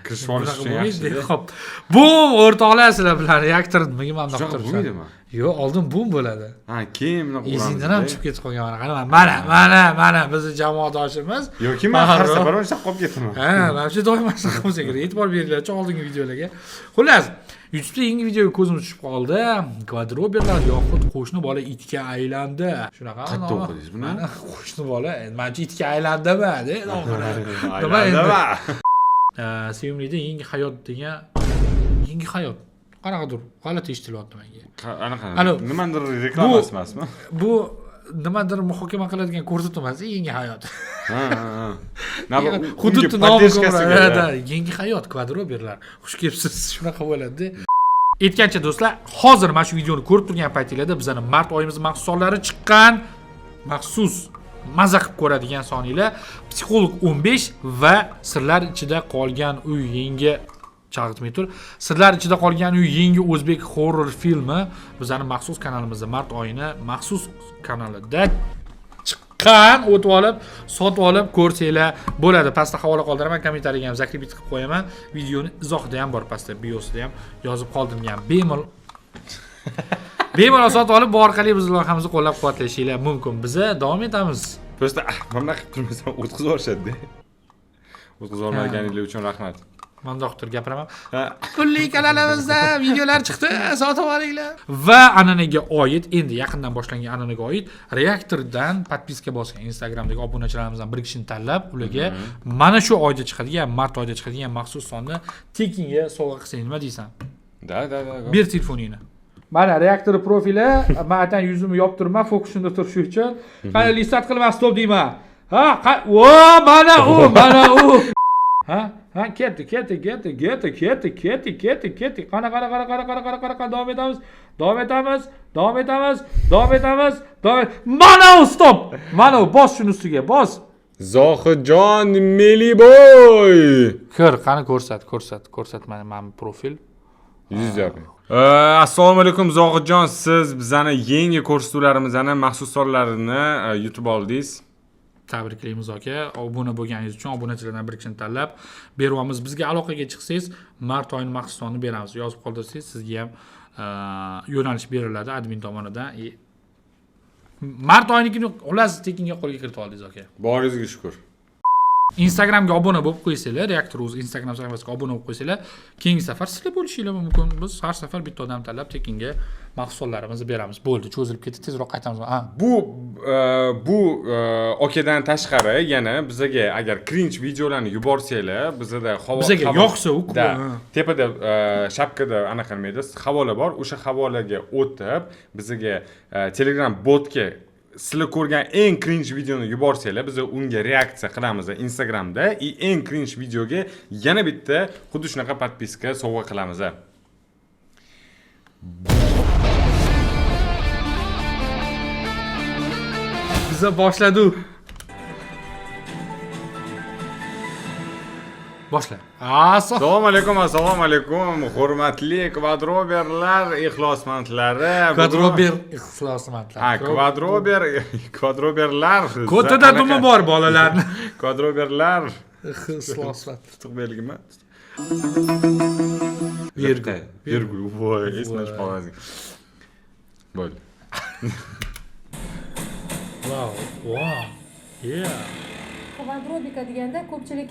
kirishib olish uchun yaxshi. Xo'p. Bum o'rtoqlar sizlar bilan reaktor nimaga mana Shunaqa turibsan? bo'lmaydimi? Yo'q, oldin bum bo'ladi. Ha, keyin buni Esingdan ham chiqib ketib qolgan mana bizni jamoadoshimiz. Yoki men har safar o'sha qolib ketaman. Ha, mana shu doim shunaqa bo'lsa kerak. E'tibor beringlar-chi oldingi videolarga. Xullas, YouTube'da yangi videoga ko'zim tushib qoldi. Kvadroberlar yoxud qo'shni bola itga aylandi. Shunaqa Qayerda o'qidingiz buni? Qo'shni bola, menimcha itga aylandimi, nima endi? Sevimlida yangi hayot degan yangi hayot. Qanaqadir g'alati eshitilyapti menga. Anaqa. Nimadir reklamasi emasmi? Bu nimadir muhokama qiladigan ko'rsatuv emas, yangi hayot. Ha. Hududni nomi ko'radi. Yangi hayot kvadroberlar. Xush kelibsiz. Shunaqa bo'ladi. Aytgancha do'stlar, hozir mana shu videoni ko'rib turgan paytinglarda bizning mart oyimiz maxsus sonlari chiqqan. Maxsus maza qilib ko'radigan soninglar Psixolog 15 va Sirlar ichida qolgan uy yangi chalg'itmay tur. Sirlar ichida qolgan uy yangi o'zbek horror filmi bizning maxsus kanalimizda mart oyini maxsus kanalida chiqqan. O'tib olib, sotib olib ko'rsanglar bo'ladi. Pastda havola qoldiraman, kommentariyga ham zakribit qilib qo'yaman. Videoni izohida ham bor, pastda biosida ham yozib qoldirgan. Bemalol sotib olib, bu orqali biz loyihamizni qo'llab-quvvatlashinglar mumkin. Biz davom etamiz. Просто mana qilib turmasam o'tkazib yuborishadi-da. O'tkazib olmaganinglar uchun rahmat. Men doktor gapiraman. Pulli kanalimizda videolar chiqdi, sotib olinglar. Va an'anaga oid, endi yaqindan boshlangan an'anaga oid reaktordan podpiska bosgan Instagramdagi obunachilarimizdan bir kishini tanlab, ularga mana shu oyda chiqadigan, mart oyida chiqadigan maxsus sonni tekinga sovg'a qilsang nima deysan? Da. Ber telefoningni. Mana reaktor profili, men aytan yuzimni yopib turman, fokusimda turishi uchun. Qani listat qilmas stop deyman. Mana u. Ha, ketdi. Qana. Davom etamiz. Mana u stop. Mana u bos shuni ustiga, bos. Zohidjon Meliboy. Qani ko'rsat mana profil. Yuz yoping. Assalomu alaykum Zohidjon, siz bizani yangi ko'rsatuvlarimizni maxsus sonlarini yutib oldingiz. Tabriklaymiz aka. Obuna bo'lganingiz uchun obunachilardan bir kishini tanlab beryapmiz. Bizga aloqaga chiqsangiz, mart oyining maxsus sonini beramiz. Yozib qoldirsangiz, sizga ham yo'nalish beriladi admin tomonidan. Mart oyinikini xullas tekinga qo'lga kiritib oldingiz aka. Boringizga shukr. Instagramga obuna bo'lib qo'ysanglar, Reaktor.uz Instagram sahifasiga obuna bo'lib qo'ysanglar, keyingi safar sizlar bo'lishingiz mumkin. Biz har safar bitta odam tanlab tekinga mahsulotlarimizni beramiz. Bo'ldi, cho'zilib ketdi, tezroq qaytamiz. Bu okadan tashqari yana bizga agar cringe videolarni yuborsanglar, bizda bizga yoqsa u tepada shapkada anaqa nima edi, havola bor. O'sha havolaga o'tib, bizga Telegram botga sizlar ko'rgan eng cringe videoni yuborsanglar, biz unga reaksiya qilamiz Instagramda. Eng cringe videoga yana bitta xuddi shunaqa podpiska sovg'a qilamiz. Biza boshladi. Boshla. Assalomu alaykum, hurmatli kvadroberlar ixlosmandlari. Kvadrober ixlosmandlar. Kvadroberlar. Ko'tada dumi bor bolalarni. Kvadroberlar ixlosmand. Tuqbergimi? Virgul. Voy, esnash qoladi. Bo'ldi. Wow. Yeah. Kvadrobika deganda ko'pchilik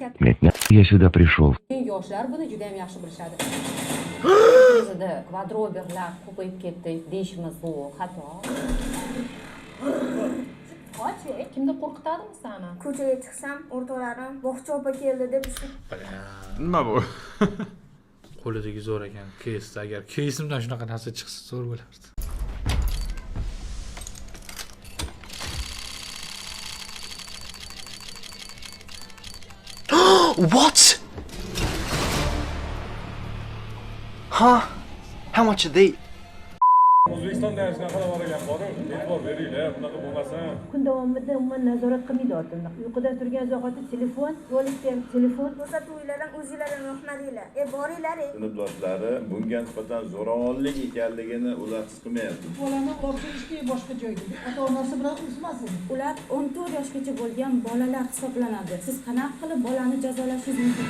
Я сюда пришел. yoshlar buni juda ham yaxshi bilishadi. Bizda kvadroberlar ko'payib ketdi deyishimiz bu xato. Qoch, kimni qo'rqitadimi seni? Ko'chaga chiqsam, o'rtoqlarim bog'cha opa keldi deb Nima bu? Qo'lidagi zo'r ekan. Keysda agar keysimdan shunaqa narsa chiqsa zo'r bo'lardi. What? Huh? How much are they? O'zbekistonda shunaqa bolalar bor, e'tibor beringlar, bunaqa bo'lmasa. Kun davomida umuman nazorat qilmaydi ortimda. Uyquda turgan zahoti telefon, yo'likda ham telefon. ko'rsatuvlardan o'zinglardan yo'qmadinglar. Boringlar. Sinfdoshlari bunga nisbatan zo'ravonlik ekanligini ular his qilmayapti. Bolani o'rganishga boshqa joyda. Ota-onasi bilan urishmasin. Ular 14 yoshgacha bo'lgan bolalar hisoblanadi. Siz qanaqa qilib bolani jazolashingiz mumkin?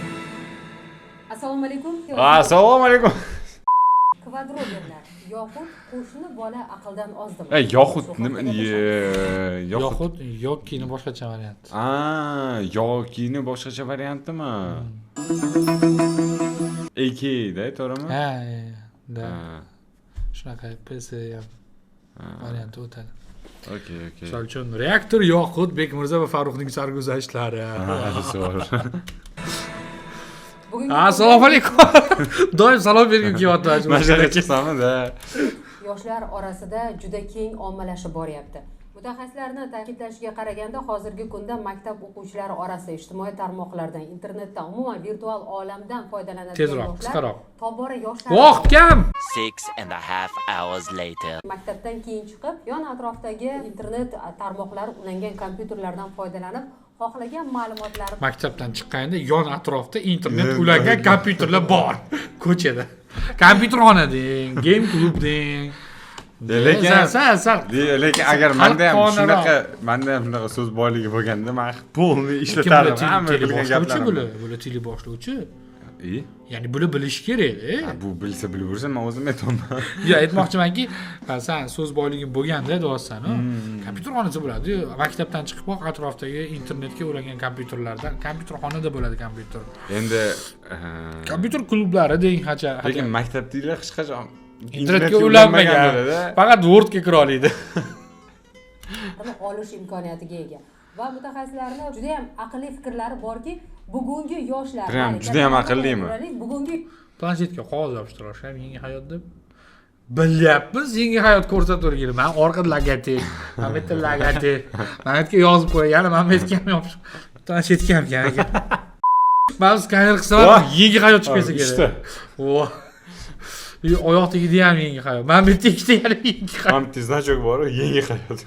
Assalomu alaykum. Assalomu alaykum. Kvadroberlar yoxud qo'shni bola aqldan ozdimi? Yoxud nima? Yoxud yokkini boshqacha variant. Yokini boshqacha variantimi? AK'da, to'g'rimi? Ha, da. Shunaqa PS ham varianti o'tadi. Okay. Misol uchun reaktor yoxud Bekmirzo va Farruxning sarguzashtlari. Assalomu alaykum. Doim salom bergim kelyapti. Mashina chiqsami-da. Yoshlar orasida juda keng ommalashib boryapti. Mutaxassislarning ta'kidlashiga qaraganda hozirgi kunda maktab o'quvchilari orasida ijtimoiy tarmoqlardan, internetdan, umuman virtual olamdan foydalanadigan Tezroq, qisqaroq. Tobora yoshlar Vaqt kam. 6.5 hours later. maktabdan keyin chiqib, yon atrofdagi internet tarmoqlari ulangan kompyuterlardan foydalanib, xohlagan ma'lumotlarni Maktabdan chiqqanda yon atrofda internet ulangan kompyuterlar bor. Ko'chada. Kompyuterxona deng, game klub deng. Lekin agar menda ham shunaqa so'z boyligi bo'lganda men polni ishlatardim. Hamma bilgan gaplarim. Bular tili boshlovchi. Ya'ni buni bilish kerak. Bu bilsa bilaversa, men o'zim aytaman. Yo, aytmoqchimanki, sen so'z boyliging bo'lganda deyapsan, kompyuterxonasi bo'ladi. Maktabdan chiqib atrofdagi internetga ulangan kompyuterlardan kompyuterxonada bo'ladi kompyuter. Endi kompyuter klublari deng hacha. Lekin maktabdagilar hech qachon internetga ulanmagan. Faqat Wordga kira oladi. olish imkoniyatiga ega. Va mutaxassislarning juda ham aqlli fikrlari borki, bugungi yoshlar juda ham aqllimi? Bugungi planshetga qog'oz yopishtirishim yangi hayot deb bilyapmiz, yangi hayot ko'rsatavergan. Men orqada logotip, men bitta logotip, men aytga yozib qo'ygan, men aytga ham yopishib planshetga ham ekan. Men skaner qilsam yangi hayot chiqsa kerak. Vo. Oyoq tegida ham yangi hayot. Men bitta ikkita yangi hayot. Ham tezlachok bor, yangi hayot.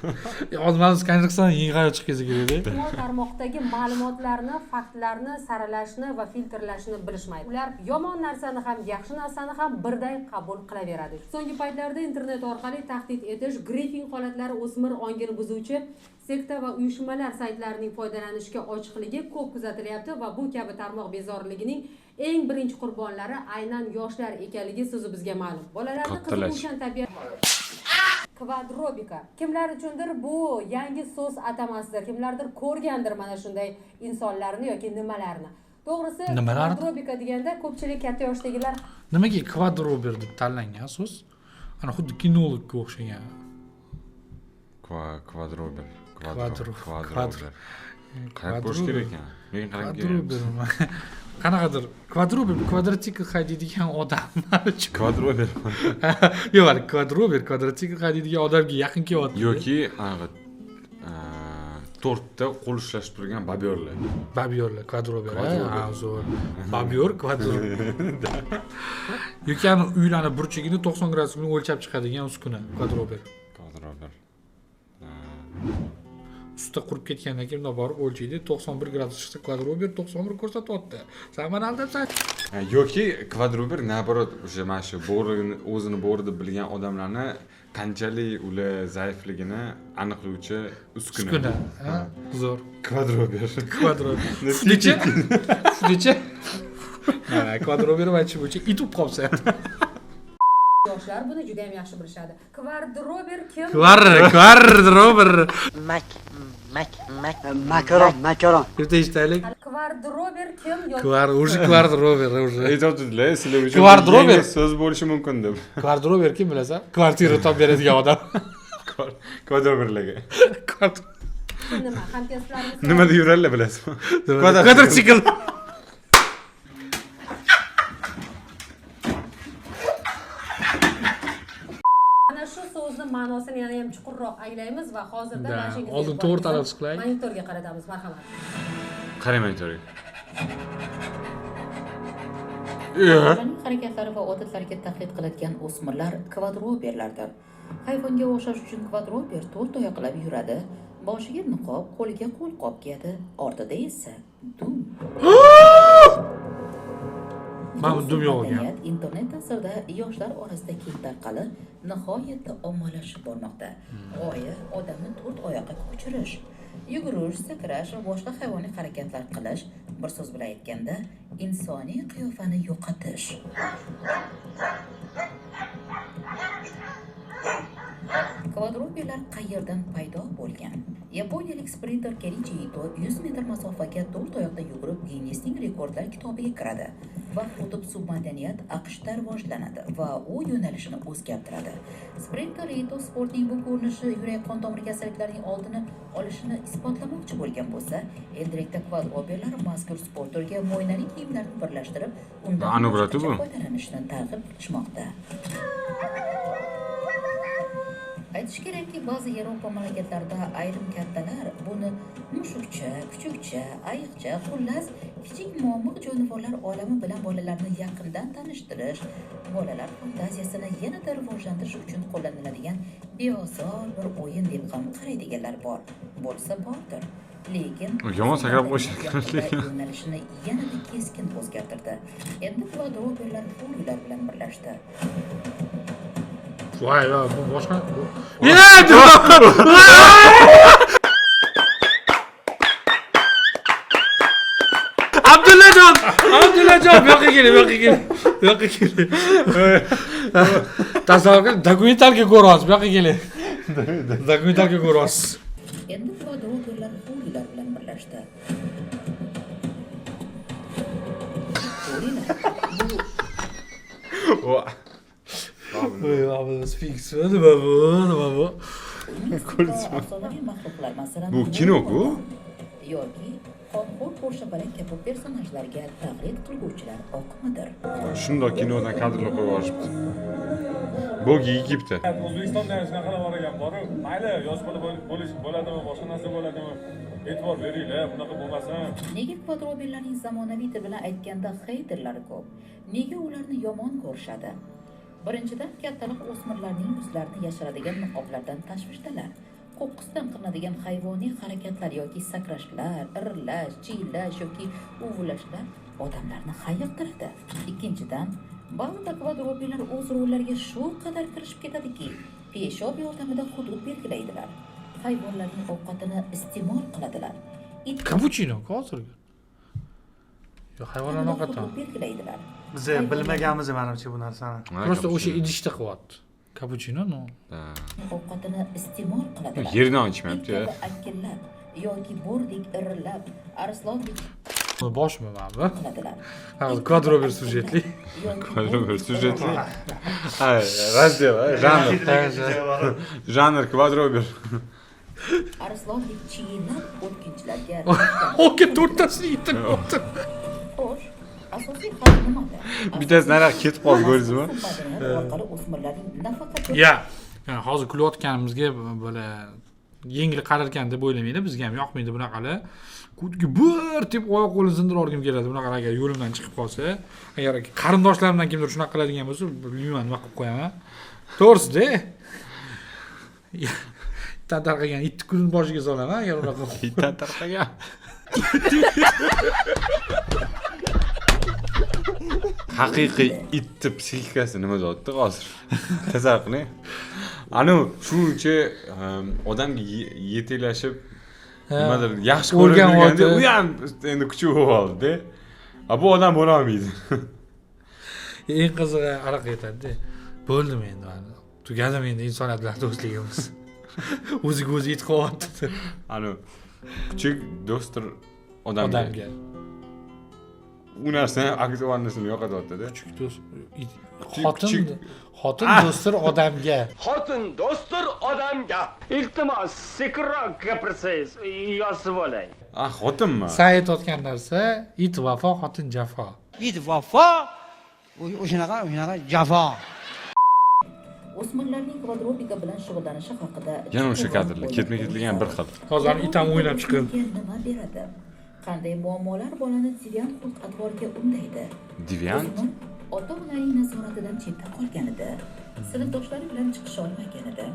Hozir men skaner qilsam yangi hayot chiqsa kerak. ijtimoiy tarmoqdagi ma'lumotlarni, faktlarni saralashni va filtrlashni bilishmaydi. Ular yomon narsani ham, yaxshi narsani ham birday qabul qilaveradi. So'nggi paytlarda internet orqali tahdid etish, gripping holatlari o'smir ongini buzuvchi sekta va uyushmalar saytlarining foydalanishga ochiqligi ko'p kuzatilyapti va bu kabi tarmoq bezoriligining eng birinchi qurbonlari aynan yoshlar ekanligi so'zi bizga ma'lum. Bolalarning qiziquvchan tabiat kvadrobika. Kimlar uchundir bu yangi so'z atamasidir. Kimlardir ko'rgandir mana shunday insonlarni yoki nimalarni. To'g'risi, kvadrobika deganda ko'pchilik katta yoshdagilar nimaga kvadrober deb tanlangan so'z? Ana xuddi kinologga o'xshagan. Kvadrober. Qarab bo'lish kerak ekan. Men qarab qanaqadir kvadrober, kvadratsikl haydaydigan odamlar uchun kvadrober. Yo'q, kvadrober, kvadratsikl haydaydigan odamga yaqin kelyapti. Yoki tortda qo'l ushlashib turgan babyorlar. Babyorlar, kvadrober. Zo'r. Babyor, kvadrober. Yoki uylarning burchagini 90 gradus bilan o'lchab chiqadigan uskuna, kvadrober. Usta qurib ketgandan keyin bunday borib o'lchaydi, 91 gradus chiqsa kvadrober 91 ko'rsatyapti. Sen meni aldabsan. Yoki kvadrober naborot o'sha mana shu bo'g'rini o'zini bo'g'ri deb bilgan odamlarni qanchalik ular zaifligini aniqlovchi uskuna. Zo'r. Kvadrober. Necha? Mana kvadrober aytish bo'yicha itib qolsa. yoshlar buni juda ham yaxshi bilishadi. Kvadrober kim? Kvadrober. Makaron. Bitta eshitaylik. Kvadrober kim? Kvadrober. Aytadilar, sizlar uchun Kvadrober so'z bo'lishi mumkin deb. Kvadrober kim bilasan? Kvartira topib beradigan odam. Kvadroberlarga. Nima? Hamkasblarimiz Nima deb yurarlar bilasizmi? Kvadrotsikl. ma'nosini yana ham chuqurroq anglaymiz va hozirda mashinangizni oldin to'g'ri talaffuz qilaylik. Monitorga qaratamiz, marhamat. Qarang monitorga. Ularning harakatlari va odatlariga taqlid qiladigan o'smirlar kvadroberlardir. Hayvonga o'xshash uchun kvadrober 4 oyoqlab yuradi. Boshiga niqob, qo'liga qo'lqop kiyadi, ortida esa dum. Dum yo'qgan. Internet ta'sirida yoshlar orasida keng tarqalib, nihoyatda ommalashib bormoqda. G'oya odamni 4 oyoqqa ko'chirish. Yugurish, sakrash va boshqa hayvoniy harakatlar qilish, bir so'z bilan aytganda, insoniy qiyofani yo'qotish. Kvadrupedlar qayerdan paydo bo'lgan? Yaponiyalik sprinter Kenichi Ito 100 metr masofaga to'rt oyoqda yugurib Ginnesning rekordlar kitobiga kiradi. Vaqt o'tib submadaniyat AQShda rivojlanadi va u yo'nalishini o'zgartiradi. Sprinter Ito sportning bu ko'rinishi yurak-qon tomir kasalliklarining oldini olishini isbotlamoqchi bo'lgan bo'lsa, endilikda kvadrupedlar mazkur sport turiga mo'ynali kiyimlarni birlashtirib, undan foydalanishni targ'ib qilishmoqda. Aytish kerakki, ba'zi Yevropa mamlakatlarida ayrim kattalar buni mushukcha, kuchukcha, ayiqcha, xullas, kichik momiq jonivorlar olami bilan bolalarni yaqindan tanishtirish, bolalar fantaziyasini yanada rivojlantirish uchun qo'llaniladigan beozor bir o'yin deb ham qaraydiganlar bor. Bo'lsa bordir. Lekin yomon sakrab qo'yishadi. Yo'nalishini yanada keskin o'zgartirdi. Endi kvadrupedlar furiylar bilan birlashdi. Voy, bu boshqa. Abdullajon, bu yoqqa keling. Tasavvur qiling, dokumentalga ko'ramiz, bu yoqqa keling. Dokumentalga ko'ramiz. Endi kvadrupedlar furiylar bilan birlashdi. Nima bu? Bu kino-ku? Yoki qonxo'r ko'rshabalak kabi personajlarga taqlid qiluvchilar oqimidir. Shundoq kinodan kadrlar qo'yib yuborishibdi. Bogi yigibdi. O'zbekistonda shunaqalar bor ekan, boru mayli yosh bola bo'ladimi, boshqa narsa bo'ladimi, e'tibor beringlar, bunaqa bo'lmasin. Nega kvadrupedlarning zamonaviy til bilan aytganda heyterlari ko'p? Nega ularni yomon ko'rishadi? Birinchidan, kattalar o'smirlarning yuzlarini yashiradigan niqoblardan tashvishdalar. Qo'qqisdan qilinadigan hayvoniy harakatlar yoki sakrashlar, irillash, chiyillash yoki uvlashlar odamlarni hayiqtiradi. Ikkinchidan, ba'zida kvadrupedlar o'z rollariga shu qadar kirishib ketadiki, peshob yordamida hudud belgilaydilar. Hayvonlarning ovqatini iste'mol qiladilar. Kapuchino hozirgi. Yo, hayvonlarning ovqatini belgilaydilar. Biz bilmaganmiz menimcha bu narsani. Prosta o'sha idishda qilyapti. Kapuchino no. Ovqatini iste'mol qiladilar. Yerdan ichmayapti. Akillab yoki bo'rdek irillab, arslondek boshmi mana bu? qiladilar. Hozir kvadruped sujetli. Kvadruped sujetli. Hay, razdel, janr. Janr kvadruped. Arslondek chiyinlab o'tkinchilarga Oke, to'rttasini yetib o'tdi. xo'sh, asosiy hal nimada? Bittasi nariga ketib qoldi, ko'rdingizmi? Orqali o'smirlarning nafaqat Ya, hozir kulayotganimizga böyle yengil qararkan deb o'ylamaydi, bizga ham yoqmaydi bunaqalar. Kutga bir deb oyoq qo'lini sindirib olgim keladi. Bunaqa agar yo'limdan chiqib qolsa, agar qarindoshlarimdan kimdir shunaqa qiladigan bo'lsa, bilmayman nima qilib qo'yaman. To'g'risi-da. Itdan tarqagan itni kuzini boshiga solaman, agar unaqa Itdan tarqagan. Haqiqiy itni psixikasi nima zotdi hozir? Tasavvur qiling. Ana shuncha odamga yetaklashib nimadir yaxshi ko'rganda u ham endi kuchi bo'ldi. Bu odam bo'la olmaydi. eng qizig'i anaqa aytadi-da. Bo'ldimi endi mana. Tugadimi endi insoniyat bilan do'stligimiz. O'ziga o'zi yetib qolyapti. Ana kuchuk do'stdir odamga. U narsani aktyornisini yo'qotyapti-da. Kuchuk do'st. Xotin do'stdir odamga. Xotin do'stdir odamga. Iltimos, sekinroq gapirsangiz, yozib olay. Xotinmi? Sen aytayotgan narsa it vafo, xotin jafo. It vafo, o'shanaqa jafo. o'smirlarning kvadrupeda bilan shug'ullanishi haqida Yana o'sha kadrlar ketma-ketlik ham bir xil. Hozir it ham o'ynab chiqib. Nima beradi? Qanday muammolar bolani deviant xulq atvoriga undaydi? Deviant? Ota-onaning nazoratidan chetda qolganida, sinfdoshlari bilan chiqisha olmaganida,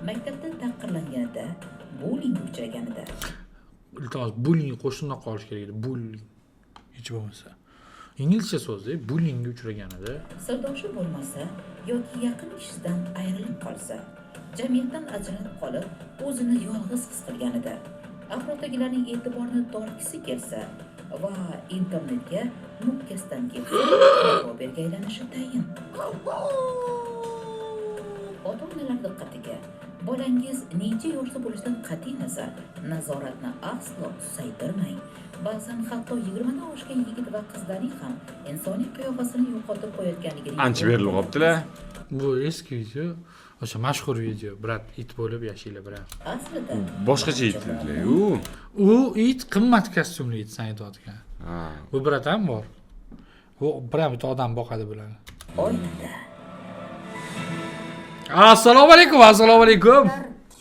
maktabda taqdirlanganida, bullyingga uchraganida. Iltimos, bullying qo'shimnoq qolish kerak edi. Bullying. Hech bo'lmasa. Inglizcha so'zda bullyingga uchraganida, Sirdoshi bo'lmasa yoki yaqin kishisidan ayrilib qolsa, jamiyatdan ajralib qolib, o'zini yolg'iz his qilganida, atrofdagilarning e'tiborini tortgisi kelsa va internetga mukkasidan kelsa Robertga aylanishi tayin. Ota-onalar diqqatiga, bolangiz necha yoshda bo'lishidan qat'iy nazar nazoratni aslo susaytirmang. Ba'zan hatto 20 dan oshgan yigit va qizlarning ham insoniy qiyofasini yo'qotib qo'yayotganligini ancha berilib qolibdilar. Bu eski video, o'sha mashhur video, brat it bo'lib yashaylar bilan. Aslida Boshqacha aytdilar. U it qimmat kostyumli it san aytayotgan. Bu brat ham bor. U bitta odam boqadi bularni. oilada Assalomu alaykum, assalomu alaykum.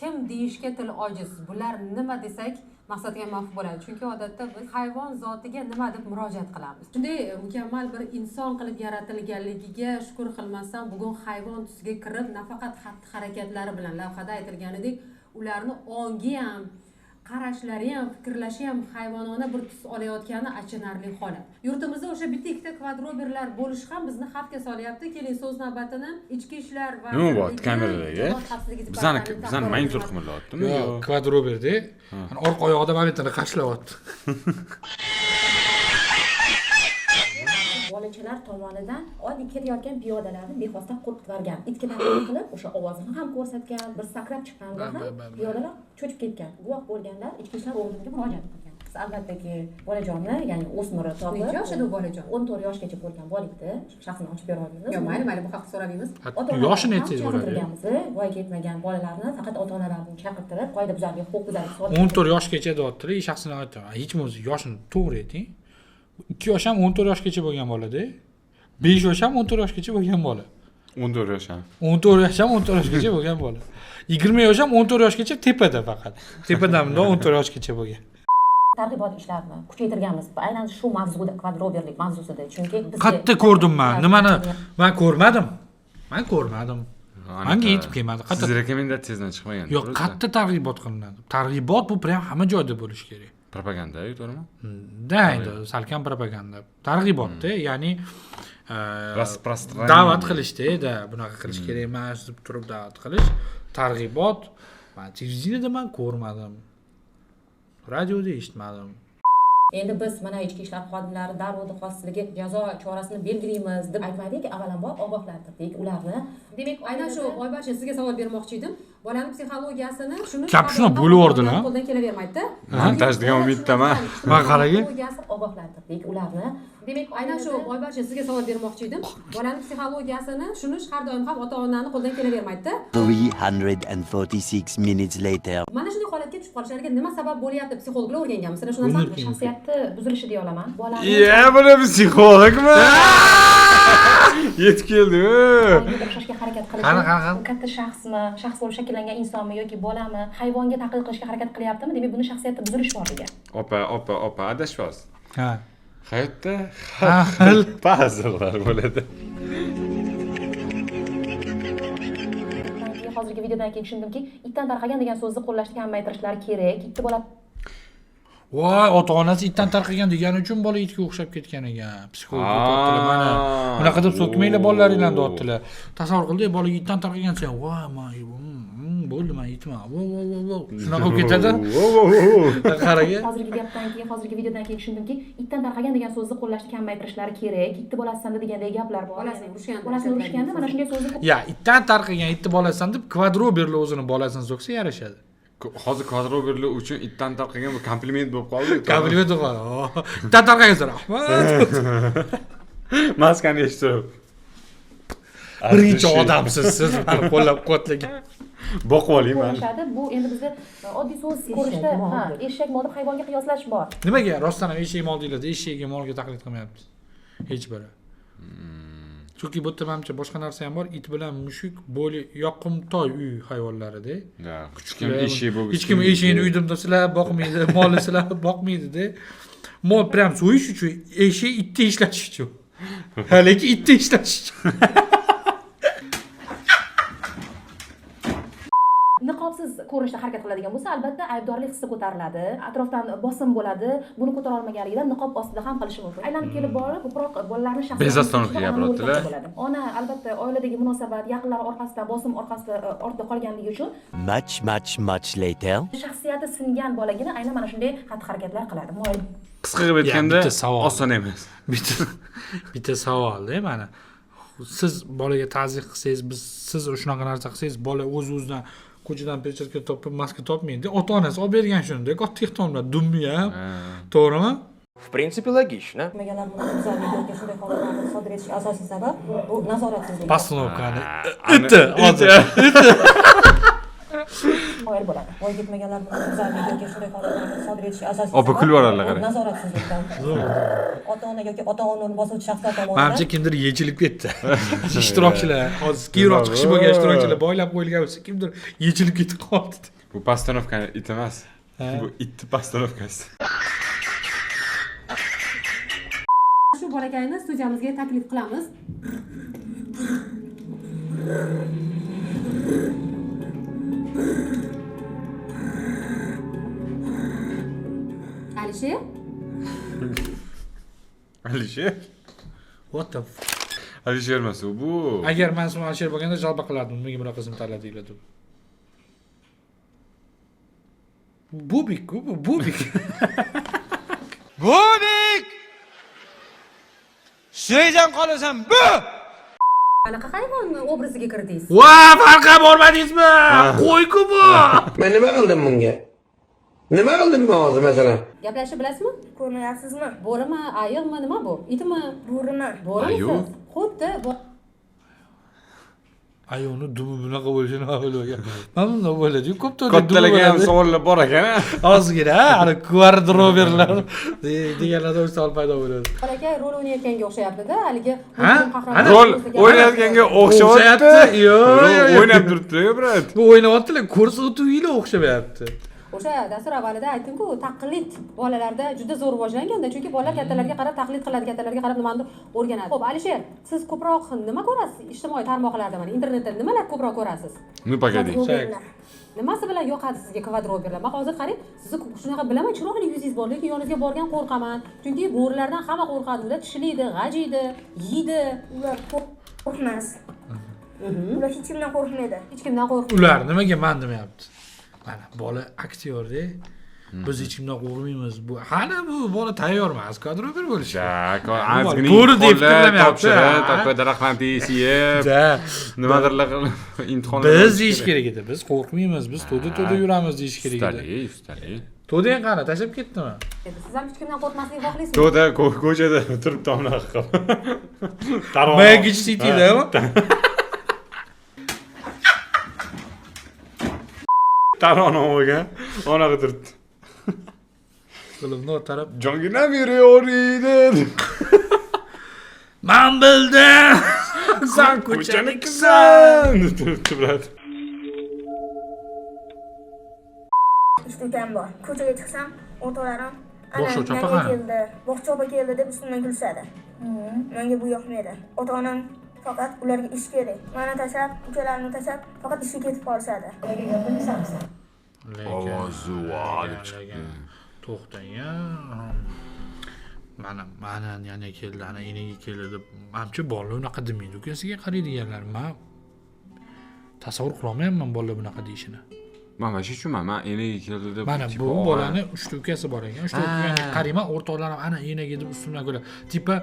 Kim deyishga til ojiz. Bular nima desak maqsadga muvofiq bo'ladi. Chunki odatda biz hayvon zotiga nima deb murojaat qilamiz. Shunday mukammal bir inson qilib yaratilganligiga shukr qilmasdan bugun hayvon tusiga kirib, nafaqat xatti-harakatlari bilan lavhada aytilganidek, ularni ongi ham, qarashlari ham, fikrlashi ham hayvonona bir tus olayotgani achinarli holat. Yurtimizda o'sha bitta ikkita kvadroberlar bo'lishi ham bizni xavfga solyapti. Keling, so'z navbatini ichki ishlar va nima bo'ldi kameralarga? Bizani monitor qimirlayaptimi? Yo'q, kvadroberda orqa oyog'ida momentini qashlayapti. Bolachalar tomonidan oddiy ketayotgan piyodalarni bexosdan qo'rqitib itkilar qilib o'sha ovozini ham ko'rsatgan, bir sakrab chiqqanda ham piyodalar cho'chib ketgan. Guvoh bo'lganlar ichki ishlar organiga murojaat qilgan. Biz albattaki bolajonni, ya'ni o'smiri to'g'ri. Necha yoshida u bolajon? 14 yoshgacha bo'lgan bolikni shaxsini ochib bera olmaymiz. Yo'q, mayli, bu haqda so'ramaymiz. Yoshini aytsangiz bo'ladi. Voyaga yetmagan bolalarni faqat ota-onalarni chaqirtirib, qoidabuzarlik, huquqbuzarlik sodir 14 yoshgacha deyaptilar, shaxsini aytaman. Hech bo'lmasa yoshini to'g'ri ayting. 2 yosh ham 14 yoshgacha bo'lgan bolada. 5 yosh ham 14 yoshgacha bo'lgan bola. 14 yosh ham. 14 yosh ham 14 yoshgacha bo'lgan bola. 20 yosh ham 14 yoshgacha tepada faqat. Tepadan 14 yoshgacha bo'lgan. targ'ibot ishlarini kuchaytirganmiz. Aynan shu mavzuda, kvadroberlik mavzusida. Chunki biz Qayerda ko'rdim men? Nimani? Men ko'rmadim. Menga yetib kelmadi. Siz rekomendatsiyadan chiqmagan. Yo'q, qayerda targ'ibot qilinadi? Targ'ibot bu prям hamma joyda bo'lishi kerak. Propaganda, to'g'rimi? Da, endi salkam propaganda. Targ'ibotda, ya'ni распространение. da'vat qilishda, bunaqa qilish kerak emas deb turib da'vat qilish, targ'ibot. Men televideniyada men ko'rmadim. Radioda eshitmadim. Endi biz mana ichki ishlar xodimlari darrov xossiligi jazo chorasini belgilaymiz deb aytmadik, avvalambor ogohlantirdik ularni. Demak, aynan shu Oybarsha sizga savol bermoqchi edim. Bolani psixologiyasini shuni Kapshuna bo'laverdilar. qo'ldan kelavermaydi-da. Montaj degan umiddaman. Men qaragin. Ogohlantirdik ularni. Demak, aynan shu Oybarsha sizga savol bermoqchi edim. Bolani psixologiyasini shuni har doim ham ota-onani qo'ldan kelavermaydi-da. 346 minutes later. Mana shunday holatga tushib qolishlariga nima sabab bo'lyapti? Psixologlar o'rganganmi? Shunaqa shaxsiyatni buzilishi deya olaman. Buni psixologmi? Yetib keldi. O'xshashga harakat qilish. Katta shaxsmi, shaxs bo'lib shakllangan insonmi yoki bolami hayvonga taqlid qilishga harakat qilyaptimi? Demak, buni shaxsiyatda buzilish bor degan. Opa, adashibsiz. Ha. Hayotda har xil puzzlelar bo'ladi. Hozirgi videodan keyin tushundimki, itdan tarqagan degan so'zni qo'llashni kamaytirishlari kerak. Itti bola Voy, ota-onasi itdan tarqagan degani uchun bola itga o'xshab ketgan ekan. Psixolog deyaptilar mana. Bunaqa deb so'kmanglar bolalaringlarni deyaptilar. Tasavvur qildik, bola itdan tarqagan sen, voy, men bo'ldi, men itman. Vo. Shunaqa bo'lib ketadi. Qarang. Hozirgi videodan keyin tushundimki, itdan tarqagan degan so'zni qo'llashni kamaytirishlari kerak. Itti bolasisan degandek gaplar bor. Bolasini urishganda mana shunday so'zni Ya, itdan tarqagan itni bolasisan deb kvadroberlar o'zini bolasini so'ksa yarashadi. Hozir kvadroberlar uchun itdan tarqagan bu kompliment bo'lib qoldi. Kompliment bo'lib qoldi. Itdan tarqagan rahmat. Maskani eshitib. Birinchi odamsiz siz meni qo'llab-quvvatlagan. Boqib olayman. Bu endi bizda oddiy so'z ko'rishda, eshak mol deb hayvonga qiyoslash bor. Nimaga rostdan ham eshak mol deyiladi? Eshakga molga taqlid qilmayapmiz. Hech biri. Chunki bu yerda menimcha boshqa narsa ham bor. It bilan mushuk bo'li yoqimtoy uy hayvonlarida. Kuchkim eshak bo'lib. Hech kim eshakni uydimda silab boqmaydi, molni silab boqmaydi-da. Mol prям so'yish uchun, eshak itni ishlatish uchun. Lekin itni ishlatish uchun. Niqobsiz ko'rinishda harakat qiladigan bo'lsa, albatta aybdorlik hissi ko'tariladi, atrofdan bosim bo'ladi. Buni ko'tara olmaganligidan niqob ostida ham qilishi mumkin. Aylanib kelib borib, ko'proq bolalarning shaxsiy ona albatta oiladagi munosabat, yaqinlar orqasidan bosim ortida qolganligi uchun Much later. shaxsiyati singan bolagina aynan mana shunday xatti-harakatlar qiladi. Qisqa qilib aytganda oson emas. Bitta savolda mana siz bolaga ta'zir qilsangiz, siz shunaqa narsa qilsangiz, bola o'z-o'zidan ko'chadan pechirka topib, maska topmaydi. Ota-onasi olib bergan shunday, katta ehtimol dummi ham. To'g'rimi? В принципе, логично. sodir etish asosiy sabab bu nazoratsizlik. Postanovkani iti hozir. Qoyil bo'ladi. Voy ketmaganlar buzarlik yoki shunday holatlarni sodir etish asosiy Opa kulvorlar qarang. nazoratsizlikdan. Ota-ona yoki ota-onani bosuvchi shaxslar tomonidan. Menimcha kimdir yechilib ketdi. Ishtirokchilar, hozir keyinroq chiqishi bo'lgan ishtirokchilar boylab qo'yilgan bo'lsa, kimdir yechilib ketib qoldi. Bu postanovkani it emas. Bu itni postanovkasi. Shu bolakayni studiyamizga taklif qilamiz. Alisher? Alisher? What the Alisher emas bu. Agar men ismim Alisher bo'lganda jalba qilardim. Menga bunaqa ism tanladinglar deb. Bubik. Bubik! Suydan qolasan, bu! Qanaqa hayvon obraziga kirdingiz? Va, farqa bormadingizmi? Qo'y-ku bu. Men nima qildim bunga? Nima qildim men hozir masalan? Gaplashib bilasizmi? Ko'rmayapsizmi? Bo'rimi, ayiqmi, nima bu? Itmi? Bo'rimi. Bo'rimi. Xuddi Ayoni dumi bunaqa bo'lishini o'ylagan. Men bunday o'yladim. Ko'p kattalarga ham savollar bor ekan. Ozgina, hali kvadroberlar deganlarda savol paydo bo'ladi. bolakay rol o'ynayotganga o'xshayapti-da, haligi Rol o'ynayotganga o'xshayapti. Yo'q, o'ynab turibdi-ku, brat. Bu o'ynayaptilar, ko'rsatuvinglar o'xshamayapti. O'sha dastur avvalida aytdim-ku, taqlid bolalarda juda zo'r rivojlanganda, chunki bolalar kattalarga qarab taqlid qiladi, kattalarga qarab nimanidir o'rganadi. Xo'p, Alisher, siz ko'proq nima ko'rasiz? Ijtimoiy tarmoqlarda, mana internetda nimalar ko'proq ko'rasiz? Nu pagadi. Nimasi bilan yoqadi sizga kvadroberlar? Men hozir qarang, sizni shunaqa bilaman, chiroyli yuzingiz bor, lekin yoningizga borgan qo'rqaman. Chunki bo'rilardan hamma qo'rqadi, ular tishlaydi, g'ajiydi, yeydi. Ular qo'rqmas. Ular hech kimdan qo'rqmaydi. Hech kimdan qo'rqmaydi. Ular nimaga men demayapti? Mana bola aktyor-da. Biz hech kimdan qo'rqmaymiz. Bu hali bu bola tayyor emas, kadrober bo'lishi. Azgina bo'ri deb fikrlamayapti. To'ppa daraxtdan tesiyib. Nimadirlar imtihon. Biz deyish kerak edi. Biz qo'rqmaymiz. Biz to'da yuramiz deyish kerak edi. Ustali. To'da ham qani, tashlab ketdimi? Siz ham hech kimdan qo'rqmaslikni xohlaysizmi? To'da ko'chada turibdi unaqa qilib. Magic City'dami? Tarona olgan, onaga turibdi. Qo'limni o'tarib, "Jonginam yuraver edi." "Men bildim. Sen ko'chaliksan." turibdi, brat. Ishtukam bor. Ko'chaga chiqsam, o'rtoqlarim Boshqa chopa keldi, bog'cha opa keldi deb ustimdan kulishadi. Menga bu yoqmaydi. Ota-onam faqat ularga ish kerak. Meni tashlab, ukalarimni tashlab, faqat ishga ketib qolishadi. Ovozi deb chiqdi. To'xtang-a. Mana yana keldi, ana enaga keldi deb. Menimcha bolalar unaqa demaydi. Ukasiga qaraydiganlar. Men tasavvur qila olmayapman bolalar bunaqa deyishini. Mana shu tushunman. Men enaga keldi deb. Mana bu bolani 3 ta ukasi bor ekan. 3 ta ukani qarayman, o'rtoqlarim ana enaga deb ustimdan ko'ra. Tipa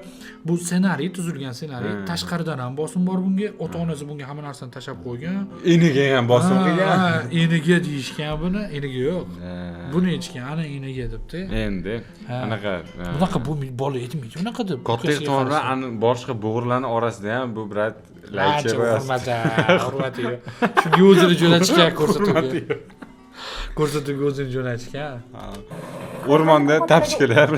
bu ssenariy tuzilgan ssenariy, tashqaridan ham bosim bor bunga, ota-onasi bunga hamma narsani tashab qo'ygan. Enaga ham bosim qilgan. Enaga deyishgan buni, enaga yo'q. Buni aytishgan, ana enaga debdi. Endi anaqa bunaqa bu bola aytmaydi, unaqa deb. Katta ehtimoldan boshqa bo'g'irlarning orasida ham bu brat laycha hurmati yo'q. Shunga o'zini jo'natishga ko'rsatuvga. Ko'rsatuvga o'zini jo'natishgan. O'rmonda tapishkalar.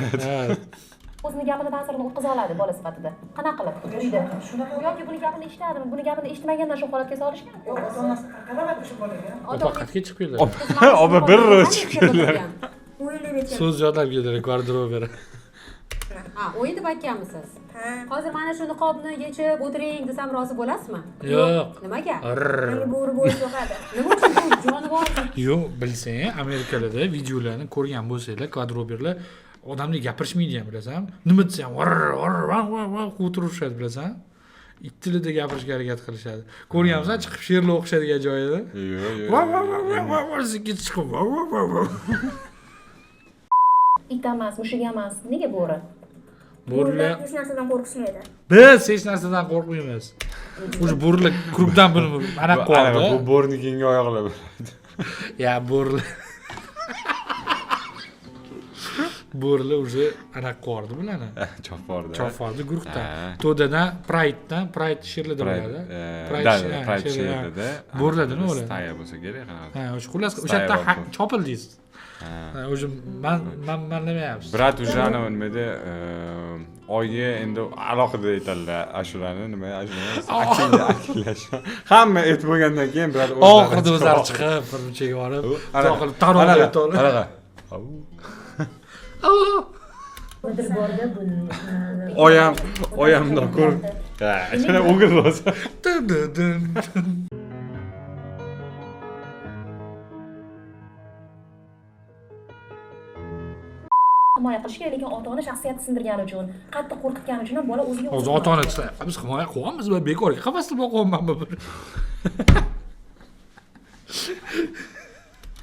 O'zini gapini ta'sirini o'tkaza oladi bola sifatida. Qanaqa qilib? Uyda. Shunaqa yoki buni gapini eshitadimi? Buni gapini eshitmagandan shu holatga solishgan. Yo'q, ota-onasi qaramaydi shu bolaga. Faqatga chiqib keldi. Oba bir chiqib keldilar. O'yin deb aytgan. So'z yodlab keldilar, kvadrober. Ha, o'yin deb aytganmisiz? Ha. Hozir mana shu niqobni yechib o'tiring desam rozi bo'lasizmi? Yo'q. Nimaga? Menga bo'ri bo'lish yoqadi. Nima uchun bu jonivor? Yo'q, bilsang, Amerikalarda videolarni ko'rgan bo'lsanglar, kvadroberlar odamni gapirishmaydi ham, bilasan? Nima desam, o'tirishadi, bilasan? Ikki tilida gapirishga harakat qilishadi. Ko'rganmisan, chiqib sherlar o'xshadigan joyida? It emas, mushuk emas. Nega bo'ri? Bo'rilar Hech narsadan qo'rqishmaydi. biz hech narsadan qo'rqmaymiz. O'sha bo'rilar krupdan bo'lib ana qo'ydi. Bu bo'rni keyingi oyoqlar bo'ladi. Ya bo'rilar. Bo'rilar o'sha ana qo'rdi bularni. Chopforda. Chopforda guruhdan. To'dadan Pride sherlarda bo'ladi. Pride sherlarda. Bo'rilardan o'la. Staya bo'lsa kerak qanaqa. Ha, o'sha xullas o'sha yerda chopildingiz. O'sha men demayapsiz. Brat уже nimada oyga endi alohida aytadilar ashulani, nima ashulani akillash. Hamma aytib bo'lgandan keyin brat oxirida o'zlari chiqib bir munchaga borib, to'qilib taroq aytadi. Qanaqa? Qodir borda buni. Oyamdan ko'rib. Ha, shuna o'g'il bo'lsa. Himoya qilish kerak, lekin ota-ona shaxsiyatni sindirgani uchun, qattiq qo'rqitgani uchun ham bola o'ziga O'zi ota-ona desa, biz himoya qilyapmiz va bekorga qafasda boqyapman bir.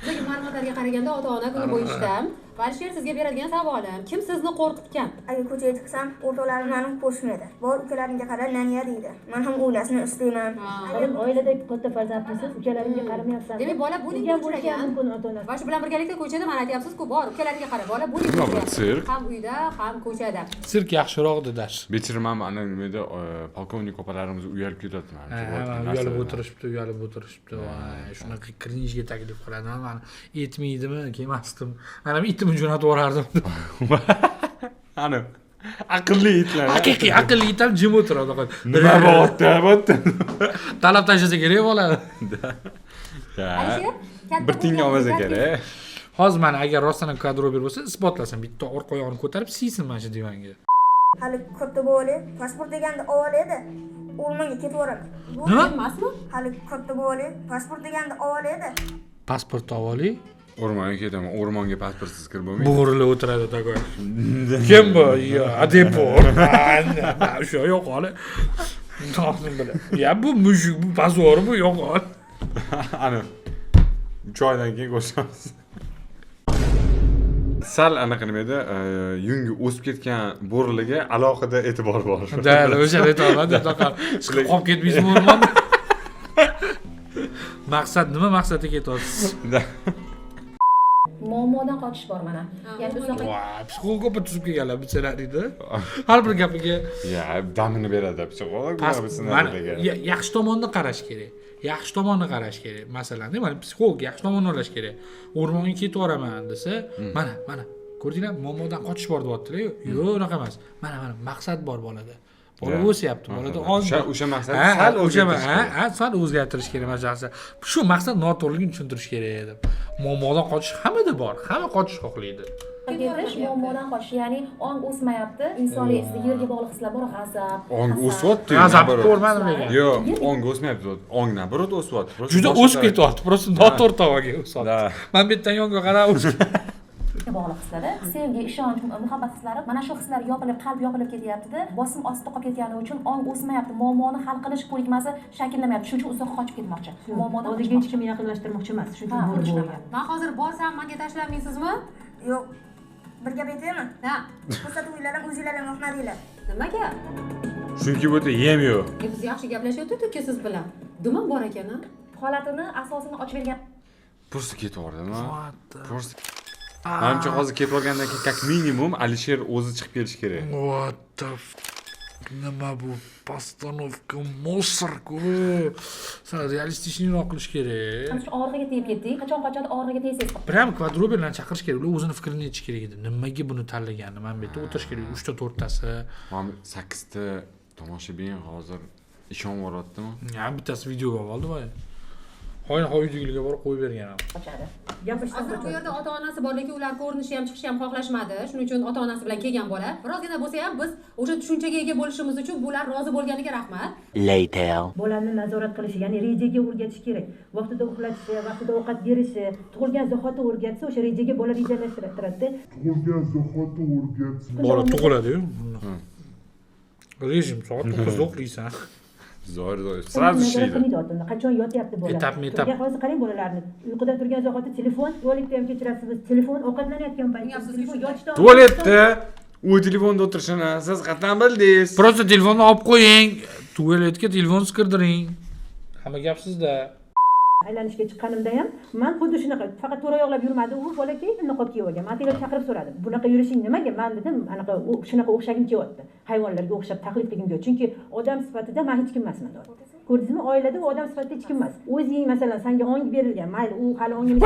Bizga ma'lumotlarga qaraganda ota-ona kuni bo'yishda Alisher sizga beradigan savolim, kim sizni qo'rqitgan? Agar ko'chaga chiqsam, o'rtoqlarim meni ko'rishmaydi. Bor ukalarimga qara, naniya deydi. Men ham o'ylashni istayman. Agar oilada katta farzandmisiz, ukalaringga qaramayapsan. Demak, bola buning uchragan mumkin ota-onasi. Va shu bilan birgalikda ko'chada mana aytyapsiz-ku, bor ukalariga qara, bola buning uchragan. Ham uyda, ham ko'chada. Sirk yaxshiroq dedash. Bechirim ana nimada polkovnik opalarimiz uyalib ketadi mana. Uyalib o'tirishibdi. Voy, shunaqa cringe ga taklif qiladi. Men aytmaydimi, kelmasdim. Mana bitta jo'natib yuborardim. Ana aqlli itlar. Haqiqiy aqlli it ham jim o'tiradi. Nima bo'pti? Talab tashlasa kerak bo'ladi. Alisher, katta Bir tinga olmasa kerak. Hozir mana agar rostdan ham kadrober bo'lsa, isbotlasin, bitta orqa oyog'ini ko'tarib siysin mana shu divanga. Hali katta bo'li, pasport deganda avval edi. O'rmonga ketib boraman. Bu emasmi? Hali katta bo'li, pasport deganda avval edi. Pasport avoli O'rmonga ketaman. O'rmonga pasportsiz kirib bo'lmaydi. Bo'g'rilib o'tiradi takoy. Kim bu? Yo, adepor. Mana shu yo'q holi. Nosim bilan. Ya bu mushuk, bu bazor bu yo'q holi. Ana 3 oydan keyin ko'rishamiz. Sal anaqa nima edi? Yungi o'sib ketgan bo'rilarga alohida e'tibor bor. Da, o'sha aytolmadim, taqa. Chiqib qolib ketmaysizmi o'rmonda? Maqsad nima? Maqsadga ketyapsiz. muammodan qochish bor mana. Ya'ni uzoq psixolog opa tuzib kelganlar bichalarida. Har bir gapiga ya damini beradi psixolog. Yaxshi tomonni qarash kerak. Yaxshi tomonni qarash kerak. Masalan, mana psixolog yaxshi tomonni o'ylash kerak. O'rmonga ketib boraman desa, mana ko'rdinglar, muammodan qochish bor deyaptilar. Yo'q, unaqa emas. Mana maqsad bor bolada. Bola o'syapti. Bolada o'sha maqsad sal o'zgartirish kerak masalasi. Shu maqsad noto'g'riligini tushuntirish kerak edi. Muammodan qochish hammada bor. Hamma qochish xohlaydi. ketish muammodan qochish, ya'ni ong o'smayapti. Insoniyat ichida yerga bog'liq hislar bor, g'azab. Ong o'syapti. G'azab ko'rmadim lekin. Yo'q, ong o'smayapti. Ong nabarot o'syapti. Juda o'sib ketyapti. Просто noto'g'ri tovaga o'syapti. Men bu yerdan yonga qarab bog'liq hislari, sevgi, ishonch, muhabbat hislari, mana shu hislar yopilib, qalb yopilib ketyapti-da, bosim ostida qolib ketgani uchun ong o'smayapti, muammoni hal qilish ko'nikmasi shakllanmayapti. Shuning uchun uzoqqa qochib ketmoqchi. Muammodan Oldinga hech kimni yaqinlashtirmoqchi emas. Chunki bo'lgan. Men hozir borsam, menga tashlamaysizmi? Yo'q. Bir gap aytaymi? Ha. Ko'rsatuvlardan o'zinglarga yoqmadinglar. Nimaga? Chunki bu yerda yem yo'q. Biz yaxshi gaplashayotgandik siz bilan. Dumam bor ekan-a? Holatini asosini ochib bergan. Просто ketib yubordimi? Просто Manimcha hozir ketib olgandan keyin как minimum Alisher o'zi chiqib kelish kerak. What the nima bu postanovka mosor-ku. Sal realistичныйroq qilish kerak. Qancha og'riqga tegib ketdik? Qachon og'riqga tegsangiz. Prям kvadroberlarni chaqirish kerak. Ular o'zini fikrini aytish kerak edi. Nimaga buni tanlaganini men bu yerda o'tirish kerak. 3 ta 4 tasi. Mana 8 ta tomoshabin hozir ishonib yuboryaptimi? Ya bittasi videoga oldi voy. Hoyna uydagilarga borib qo'yib bergan ham. Qochadi. Gapirishdan Hozir bu yerda ota-onasi bor, lekin ular ko'rinishi ham chiqishi ham xohlashmadi. Shuning uchun ota-onasi bilan kelgan bola. Birozgina bo'lsa ham biz o'sha tushunchaga ega bo'lishimiz uchun bular rozi bo'lganiga rahmat. Later. Bolani nazorat qilishi, ya'ni rejaga o'rgatish kerak. Vaqtida uxlatishi, vaqtida ovqat berishi, tug'ilgan zahoti o'rgatsa, o'sha rejaga bola rejalashtiradida. Tug'ilgan zahoti o'rgatsin. Bola tug'iladi-yu. Rejim soat 9 da uxlaysan. Zo'r. Sразу ishlaydi. Qachon yotyapti bola? Etap. Hozir qarang bolalarni. Uyqudan turgan zahoti telefon, tualetda ham kechirasiz. Telefon ovqatlanayotgan paytda telefon yotishdan Tualetda u telefonda o'tirishini siz qatdan bildingiz? Просто telefonni olib qo'ying. Tualetga telefon kirdiring. Hamma gap sizda. aylanishga chiqqanimda ham men xuddi shunaqa faqat to'ra oyoqlab yurmadi u bolakay niqob kiyib olgan. Men telefon chaqirib so'radim. Bunaqa yurishing nimaga? Men dedim, anaqa shunaqa o'xshagim kelyapti. Hayvonlarga o'xshab taqlid qilgim keldi. Chunki odam sifatida men hech kim emasman. Ko'rdingizmi? Oilada u odam sifatida hech kim emas. O'zing masalan senga ong berilgan, mayli u hali ongini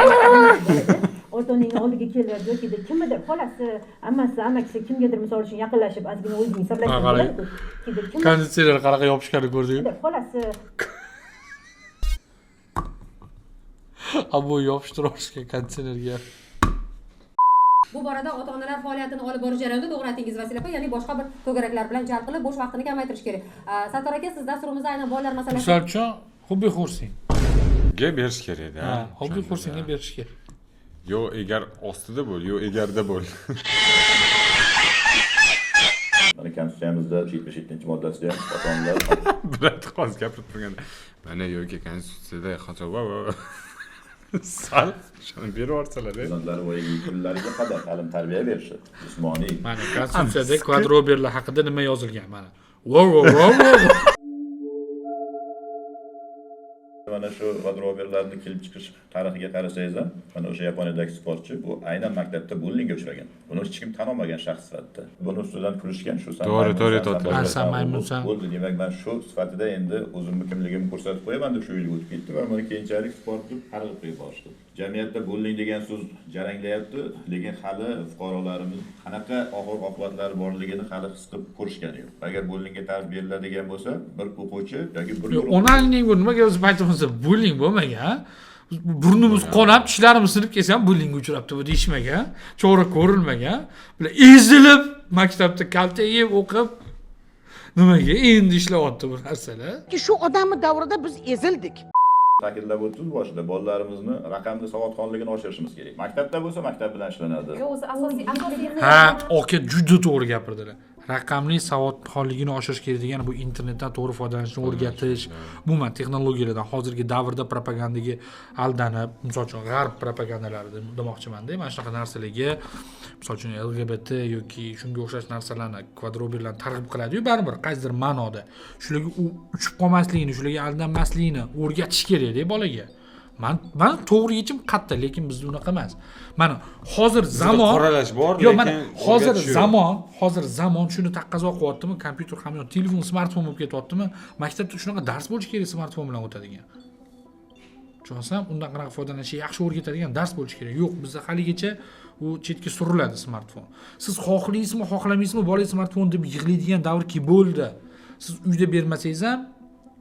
ota-onaning oldiga keladi yoki kimdir, xolasi, ammasi, amakisi kimgadir misol uchun yaqinlashib, ozgina o'zing hisoblashib bo'ladi. Konditsioner qanaqa yopishganini ko'rdingmi? Xolasi Abo yopishtirishga konditsionerga. Bu borada ota-onalar faoliyatini olib borish jarayonida to'g'ri aytingiz Vasil opa, ya'ni boshqa bir to'garaklar bilan jalb qilib bo'sh vaqtini kamaytirish kerak. Sattor aka, siz dasturimizda aynan bolalar masalasi. Misol uchun hobbi xursing. Ga berish kerak-da. Ha, hobbi xursingga berish kerak. Yo egar ostida bo'l, yo egarda bo'l. Mana konstitutsiyamizda 77-moddasida ota-onalar Bilat qoz gapirib turganda. Mana yoki konstitutsiyada xatoba sal shuni berib yuborsalar. farzandlari voyaga yetgunlariga qadar ta'lim tarbiya berishi, jismoniy. Mana konstitutsiyada kvadroberlar haqida nima yozilgan mana. Wow. Mana shu kvadroberlarni kelib chiqish tarixiga qarasangiz ham, mana o'sha Yaponiyadagi sportchi bu aynan maktabda bullingga uchragan. Buni hech kim tan olmagan shaxs sifatida. Buni ustidan kulishgan shu maymunsan. Bo'ldi, demak men shu sifatida endi o'zimni kimligimni ko'rsatib qo'yaman deb shu yo'lga o'tib ketdi va mana keyinchalik sport deb qarab qo'yib borishdi. Jamiyatda bulling degan so'z jaranglayapti, lekin hali fuqarolarimiz qanaqa oxir-oqibatlari borligini hali his qilib ko'rishgani yo'q. Agar bullingga ta'rif beriladigan bo'lsa, bir o'quvchi yoki bir Onangning bu nimaga o'zi aytmoqsa bulling bo'lmagan. Burnimiz qonab, tishlarimiz sinib kelsa ham bullingga uchrabdi bu deyishmagan. Cho'g'ri ko'rilmagan. Bular ezilib maktabda kalta yeb o'qib nimaga endi ishlayapti bu narsalar? Shu odamni davrida biz ezildik. ta'kidlab o'tdingiz boshida bolalarimizni raqamli savodxonligini oshirishimiz kerak. Maktabda bo'lsa maktab bilan ishlanadi. O'zi asosiy Ha, oka juda to'g'ri gapirdilar. Raqamli savodxonligini oshirish kerak degani bu internetdan to'g'ri foydalanishni o'rgatish, umuman texnologiyalardan hozirgi davrda propagandaga aldanib, misol uchun g'arb propagandalari demoqchiman-da, mana shunaqa narsalarga, misol uchun LGBT yoki shunga o'xshash narsalarni kvadroberlarni targ'ib qiladi-yu, baribir qaysidir ma'noda. Shularga u uchib qolmasligini, shularga aldanmasligini o'rgatish kerak-da bolaga. Mana to'g'ri yechim qatta, lekin bizda unaqa emas. Mana hozir zamon qoralash bor, lekin mana hozir zamon shuni taqozo qilyaptimi? Kompyuter ham yo'q, telefon, smartfon bo'lib ketyaptimi? Maktabda shunaqa dars bo'lishi kerak, smartfon bilan o'tadigan. Tushunasam, undan qanaqa foydalanishni yaxshi o'rgatadigan dars bo'lishi kerak. Yo'q, bizda haligacha u chetga suriladi smartfon. Siz xohlaysizmi, xohlamaysizmi, bolangiz smartfon deb yig'laydigan davr ki bo'ldi. Siz uyda bermasangiz ham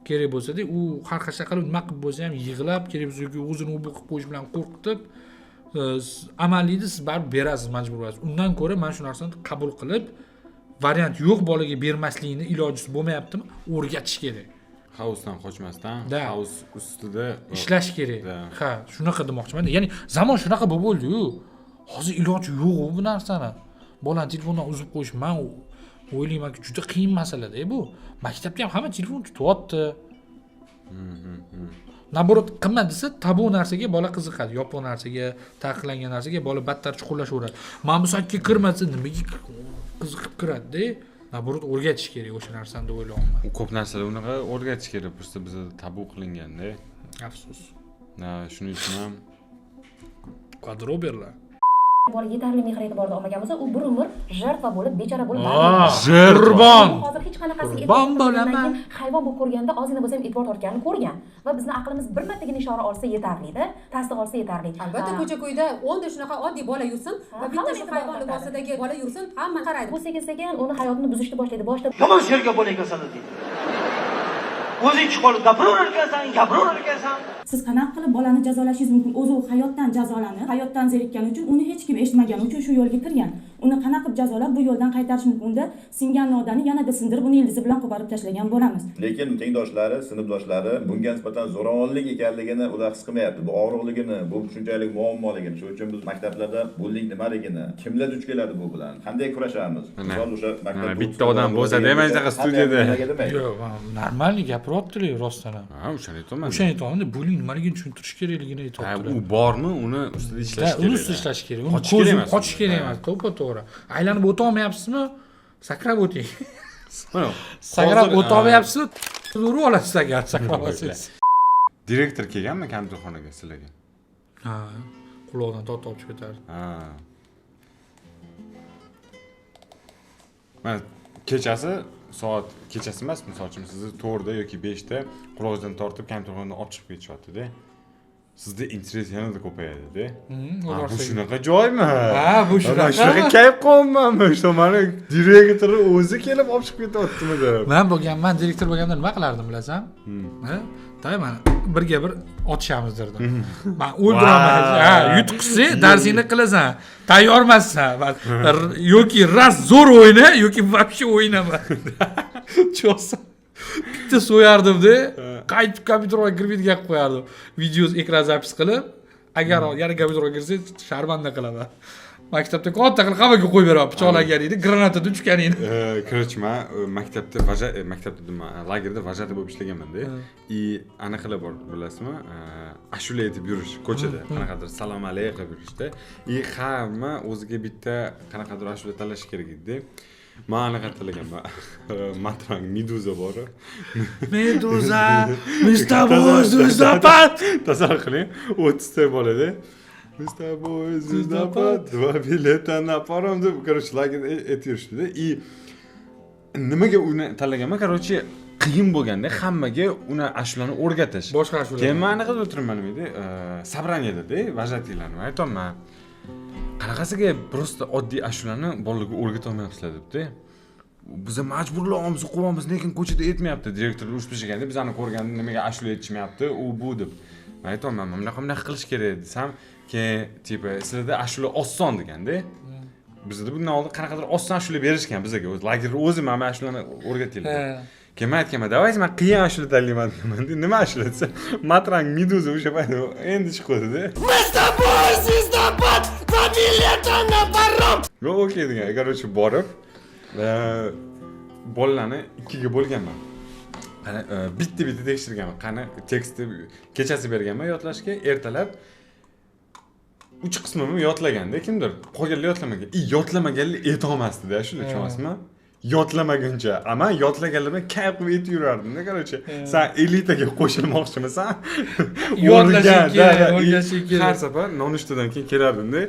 kerak bo'lsa-da, u har qancha qilib nima qilib bo'lsa ham yig'lab, kerak bo'lsa yoki o'zini u qilib qo'yish bilan qo'rqitib, amaliyda siz baribir berasiz, majbur bo'lasiz. Undan ko'ra men shu narsani qabul qilib, variant yo'q bolaga bermaslikni ilojisi bo'lmayaptimi? O'rgatish kerak. Havusdan qochmasdan, havus ustida ishlash kerak. Ha, shunaqa demoqchiman. Ya'ni zamon shunaqa bo'lib bo'ldi-yu. Hozir iloji yo'q bu narsani. Bolani telefondan uzib qo'yish men o'ylaymanki juda qiyin masala-da bu. Maktabda ham hamma telefon tutyapti. Naborot qilma desa, tabu narsaga bola qiziqadi, yopiq narsaga, taqiqlangan narsaga bola battar chuqurlashaveradi. Mana bu saytga kirmasa nimaga qiziqib kiradi-da? Naborot o'rgatish kerak o'sha narsani deb o'ylayman. Ko'p narsalar unaqa o'rgatish kerak, просто bizda tabu qilinganda. Afsus. Shuning uchun ham kvadroberlar bola yetarli mehr e'tiborda olmagan bo'lsa, u bir umr jartva bo'lib, bechora bo'lib qurbon. Hozir hech qanaqasiga e'tibor bo'lmagan, hayvon bo'lib ko'rganda ozgina bo'lsa ham e'tibor tortganini ko'rgan va bizning aqlimiz bir martagina ishora olsa yetarli-da, tasdiq olsa yetarli. Albatta ko'cha-ko'yda 10 ta shunaqa oddiy bola yursin va bitta shu hayvon libosidagi bola yursin, hamma qaraydi. Bu sekin uni hayotini buzishni boshlaydi. Boshida yomon sherga bo'laga soladi. o'zing ikki qo'l gapiraver ekansan. Siz qanaqa qilib bolani jazolashingiz mumkin? O'zi u hayotdan jazolanib, hayotdan zerikkani uchun, uni hech kim eshitmagani uchun shu yo'lga kirgan. Uni qanaqa qilib jazolab bu yo'ldan qaytarish mumkin? Unda singan nodani yanada sindirib, uni ildizi bilan qo'porib tashlagan bo'lamiz. Lekin tengdoshlari, sinfdoshlari bunga nisbatan zo'ravonlik ekanligini ular his qilmayapti. Bu og'riqligini, bu shunchalik muammoligini. Shuning uchun biz maktablarda bullying nimaligini, kimlar duch keladi bu bilan, qanday kurashamiz? Misol o'sha maktabda bitta odam bo'lsa demaysiz studiyada. Yo'q, normalniy gapiryaptilar rostdan ham. Ha, o'shani aytaman. O'shani aytaman, bullying nimaligini tushuntirish kerakligini aytyaptilar. U bormi, uni ustida ishlash kerak. Uni ustida ishlash kerak. Uni qochish kerak emas, to'g'ri. Aylanib o'ta olmayapsizmi? Sakrab o'ting. Sakrab o'ta olmayapsizmi? Urib olasiz agar sakrab olsangiz. Direktor kelganmi kompyuterxonaga sizlarga? Ha, quloqdan tortib olib chiqib ketardi. Ha. Mana kechasi emas, misol uchun sizni 4da yoki 5da quloqdan tortib kompyuterxonadan olib chiqib ketishyapti-da. Sizda interes yanada ko'payadi-da. Bu shunaqa joymi? Ha, bu shunaqa kayf qilyapmanmi? Shu mani direktor o'zi kelib olib chiqib ketyaptimi deb. Men direktor bo'lganda nima qilardim bilasan? Ha? Tay mana birga bir otishamiz derdim. Men o'ldiraman. Ha, yutqisi darsingni qilasan. Tayyormassan. Yoki ras zo'r o'yna, yoki вообще o'ynama. Cho'sa. Bitta so'yardim-da, qaytib kompyuterga kirib qo'yardim. Video ekran zapis qilib, agar yana kompyuterga kirsa, sharbanda qilaman. Maktabda katta qilib qabaga qo'yib beraman, pichoqlaganingni, granatada tushganingni. Короче, men maktabda lagerda vajati bo'lib ishlaganman-da. Anaqalar bor, bilasizmi? Ashula aytib yurish ko'chada, qanaqadir salom alaykum qilib yurishda. Hamma o'ziga bitta qanaqadir ashula tanlash kerak edi. Men anaqa tanlaganman. Matrang Meduza bor. Meduza, biz тобой звездопад. Tasavvur qiling, 30 ta bo'ladi. Biz тобой звездопад, 2 билета на паром deb, короче, lager aytib yurishdi-da. Nimaga uni tanlaganman? Короче, qiyin bo'lganda hammaga uni ashulani o'rgatish. Boshqa ashula. Keyin men anaqa o'tirman edi, sabraniyada-da, vajatilarni aytaman. Qanaqasiga просто oddiy ashulani bolalarga o'rgata olmayapsizlar debdi. Biz majburlayapmiz, o'qiyapmiz, lekin ko'chada aytmayapti. Direktor ushbishganda bizani ko'rganda nimaga ashula aytishmayapti, u bu deb. Men aytaman, bunaqa qilish kerak desam, keyin tipa sizlarda ashula oson deganda. Bizda bundan oldin qanaqadir oson ashula berishgan bizga. O'z lager o'zi mana ashulani o'rgatinglar. Keyin men aytganman, "Davaysiz men qiyin ashula tanlayman" deman. Nima ashula desa, Matrang Meduza o'sha payt endi chiqdi-da. Мы с тобой звездопад, 2 билета на паром. Okey degan. Короче, borib bolalarni ikkiga bo'lganman. Qani bitta tekshirganman. Qani tekstni kechasi berganman yodlashga, ertalab 3 qismini yodlaganda kimdir qolganlar yodlamagan. Yodlamaganlar aytolmasdi-da, shuni tushunasizmi? Yodlamaguncha, ama yodlaganlar bilan kayf qilib aytib yurardim-da, короче. Sen elitaga qo'shilmoqchimisan? Yodlashing kerak. Har safar nonushtadan keyin kelardim-da.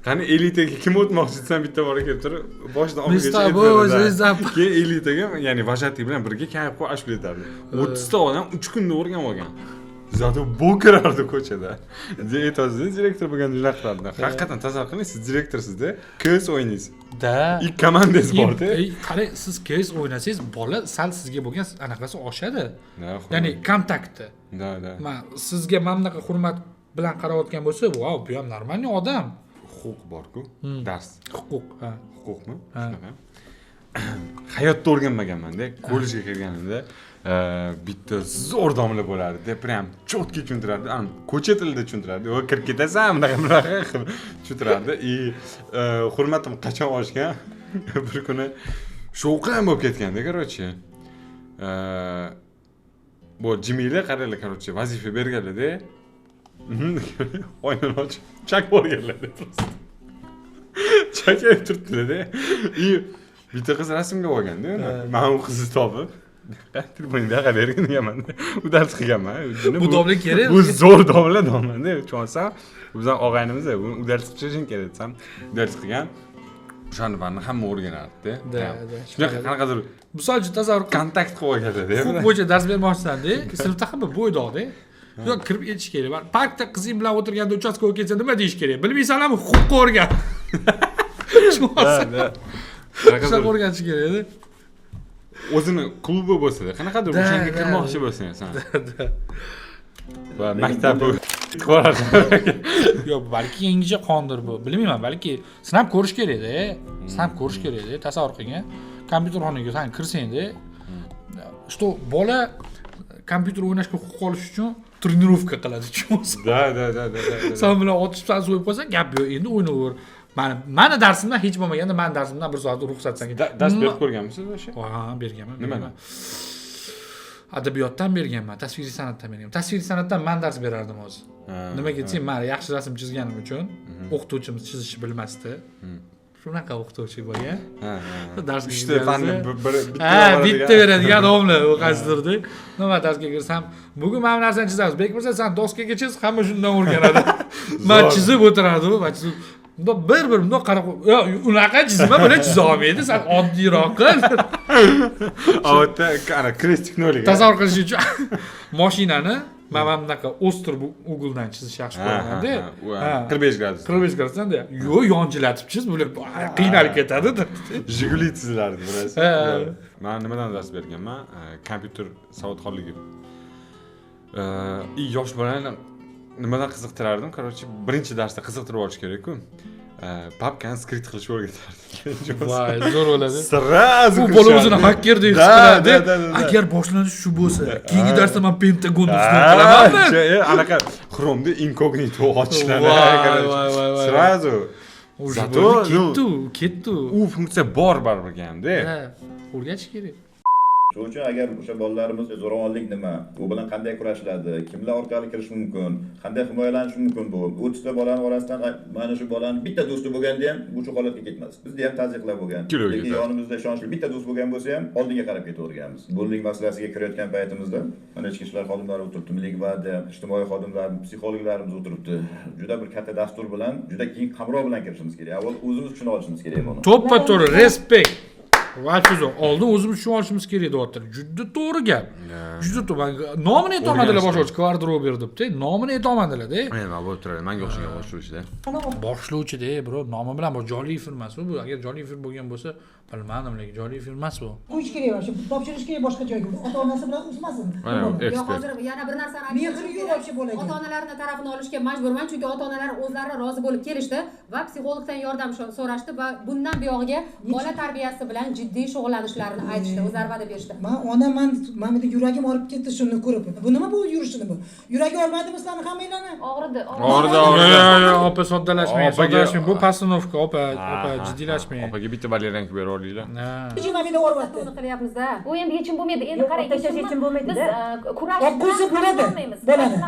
Qani elitaga kim o'tmoqchi desam bitta bora kelib turib, boshidan oxirigacha aytadi. Keyin elitaga, ya'ni vajati bilan birga kayf qilib ashula aytardi. 30 ta odam 3 kunda o'rganib olgan. Zato bo'kirardi ko'chada. Aytasiz, direktor bo'lganda shunaqa qilardi. Haqiqatan tasavvur qiling, siz direktorsizda, KS o'ynaysiz. Da. Ikki komandangiz bor-da. Qarang, siz KS o'ynasangiz, bola sal sizga bo'lgan anaqasi oshadi. Ya'ni kontaktni. Da. Men sizga mana bunaqa hurmat bilan qarayotgan bo'lsa, vau, bu ham normalniy odam. Huquq bor-ku, dars. Huquq, ha. Huquqmi? Shunaqa. Hayotda o'rganmaganman-da, kollejga kirganimda bitta zo'r domla bo'lardi. Deb ham cho'tki tushuntirardi. Ko'cha tilida tushuntirardi. "Yo, kirib ketasan, bunaqa qilib tushuntirardi. Hurmatim qachon oshgan? Bir kuni shovqin bo'lib ketganda, короче. Bu Jimila qaranglar, короче, vazifa berganlar-da. Oynani ochib, chak borganlar-da. Chakayib turibdilar-da. Bitta qiz rasmga olganda, men u qizni topib Tribunada qabergan deganman. U dars qilganman. Bu domla kerak. Bu zo'r domla-da, tushunsan? Bizning og'aynimiz, u dars qilishing kerak desam, dars qilgan. O'shani barni hamma o'rganardi. Shunaqa qanaqadir misol uchun tasavvur kontakt qilib olganlar-da. Huquq bo'yicha dars bermoqchisan-da, sinfda hamma bo'ydoqda. Yo'q, kirib ketish kerak. Parkda qizing bilan o'tirganda uchastkaga kelsa nima deyish kerak? Bilmaysanmi, huquqqa o'rgan. Tushunsan? Qanaqa o'rganish kerak edi? o'zini klubi bo'lsa-da, qanaqadir o'shanga kirmoqchi bo'lsang san. Va maktabi Yo'q, balki yangicha qondir bu. Bilmayman, balki sinab ko'rish kerak-da. Sinab ko'rish kerak-da. Tasavvur qiling. Kompyuter xonaga sen kirsang-da. Что bola kompyuter o'ynashga huquq olish uchun trenirovka qiladi, tushunsiz? Da. Sen bilan otishsan, so'yib qo'ysang, gap yo'q, endi o'ynaver. Mani darsimdan hech bo'lmaganda, mani darsimdan 1 soat ruxsatsan. Dars berib ko'rganmisiz o'sha? Ha, berganman. Nimadan? Adabiyotdan berganman, tasviriy san'atdan berganman. Tasviriy san'atdan men dars berardim hozir. Nimaga desang, men yaxshi rasm chizganim uchun o'qituvchimiz chizishni bilmasdi. Shunaqa o'qituvchi bo'lgan. Darsga uchta fanni bitta beradigan domla u qaysidirda. Nima darsga kirsam, bugun mana bu narsani chizamiz. Bek bo'lsa, sen doskaga chiz, hamma shundan o'rganadi. Men chizib o'tirardim, va chizib bir bundoq qarab, yo, unaqa chizma, buni chiza olmaydi, sen oddiyroq qil. Avtda ana krestik noliga. Tasavvur qilish uchun mashinani mana bunaqa o'stir ugldan chizish yaxshi ko'rganda. 45 gradus. 45 gradusda. Yo'q, yonchilatib chiz, bular qiynalib ketadi. Jiguli chizilardi burasi. Men nimadan dars berganman? Kompyuter savodxonligi. Yosh bolalarni nimadan qiziqtirardim? Короче, birinchi darsda qiziqtirib olish kerak-ku. Papkani skript qilishni o'rgatardim. Voy, zo'r bo'ladi. Sразу u bola o'zini hakkerdek his qiladi. Agar boshlanish shu bo'lsa, keyingi darsda men Pentagonni ustun qilaman. Anaqa Chrome'da incognito ochishlarni. Voy. Sразу. Zato ketdi. U funksiya bor baribir-da. Ha, o'rganish kerak. Shuning uchun agar o'sha bolalarimiz zo'ravonlik nima, u bilan qanday kurashiladi, kimlar orqali kirish mumkin, qanday himoyalanish mumkin bu. 30 ta bolaning orasidan mana shu bolaning bitta do'sti bo'lganda ham bu holatga ketmas. Bizda ham tazyiqlar bo'lgan. Lekin yonimizda ishonchli bitta do'st bo'lgan bo'lsa ham oldinga qarab ketaverganmiz. Bulling masalasiga kirayotgan paytimizda mana ichki ishlar xodimlari o'tiribdi, milliy gvardiya, ijtimoiy xodimlar, psixologlarimiz o'tiribdi. Juda bir katta dastur bilan, juda keng qamrov bilan kirishimiz kerak. Avval o'zimiz tushuna olishimiz kerak buni. To'ppa-to'g'ri, respekt. Vachuzo, oldin o'zimiz tushunib olishimiz kerak deyapti. Juda to'g'ri gap. Juda to'g'ri. Nomini aytolmadilar boshlovchi, kvadrober debdi. Nomini aytolmadilar-da. Men bo'lib turadi. Menga o'xshagan boshlovchi-da. Boshlovchi-da, bro, nomi bilan bu jonli firmasi bu. Agar jonli firma bo'lgan bo'lsa, bilmadim, lekin jonli firmasi bu. Qo'yish kerak, shu topshirish kerak boshqa joyga. Ota-onasi bilan o'smasin. Yo, hozir yana bir narsani aytishim. Ota-onalarning tarafini olishga majburman, chunki ota-onalar o'zlari rozi bo'lib kelishdi va psixologdan yordam so'rashdi va bundan buyog'iga bola tarbiyasi bilan jiddiy shug'ullanishlarini aytishdi, o'zlari va'da berishdi. Men bu yuragim olib ketdi shuni ko'rib. Bu nima bu yurishini bu? Yuragi olmadimi sizlarni hammanglarni? Og'ridi. Opa soddalashmang. Bu postanovka, opa jiddiylashmang. Opaga bitta valeriyanka berib olinglar. Jimamida o'rvatdi. Buni qilyapmiz-da. Bu endi yechim bo'lmaydi. Endi qarang, yechim bo'lmaydi-da. Biz kurashni qo'ysa bo'ladi.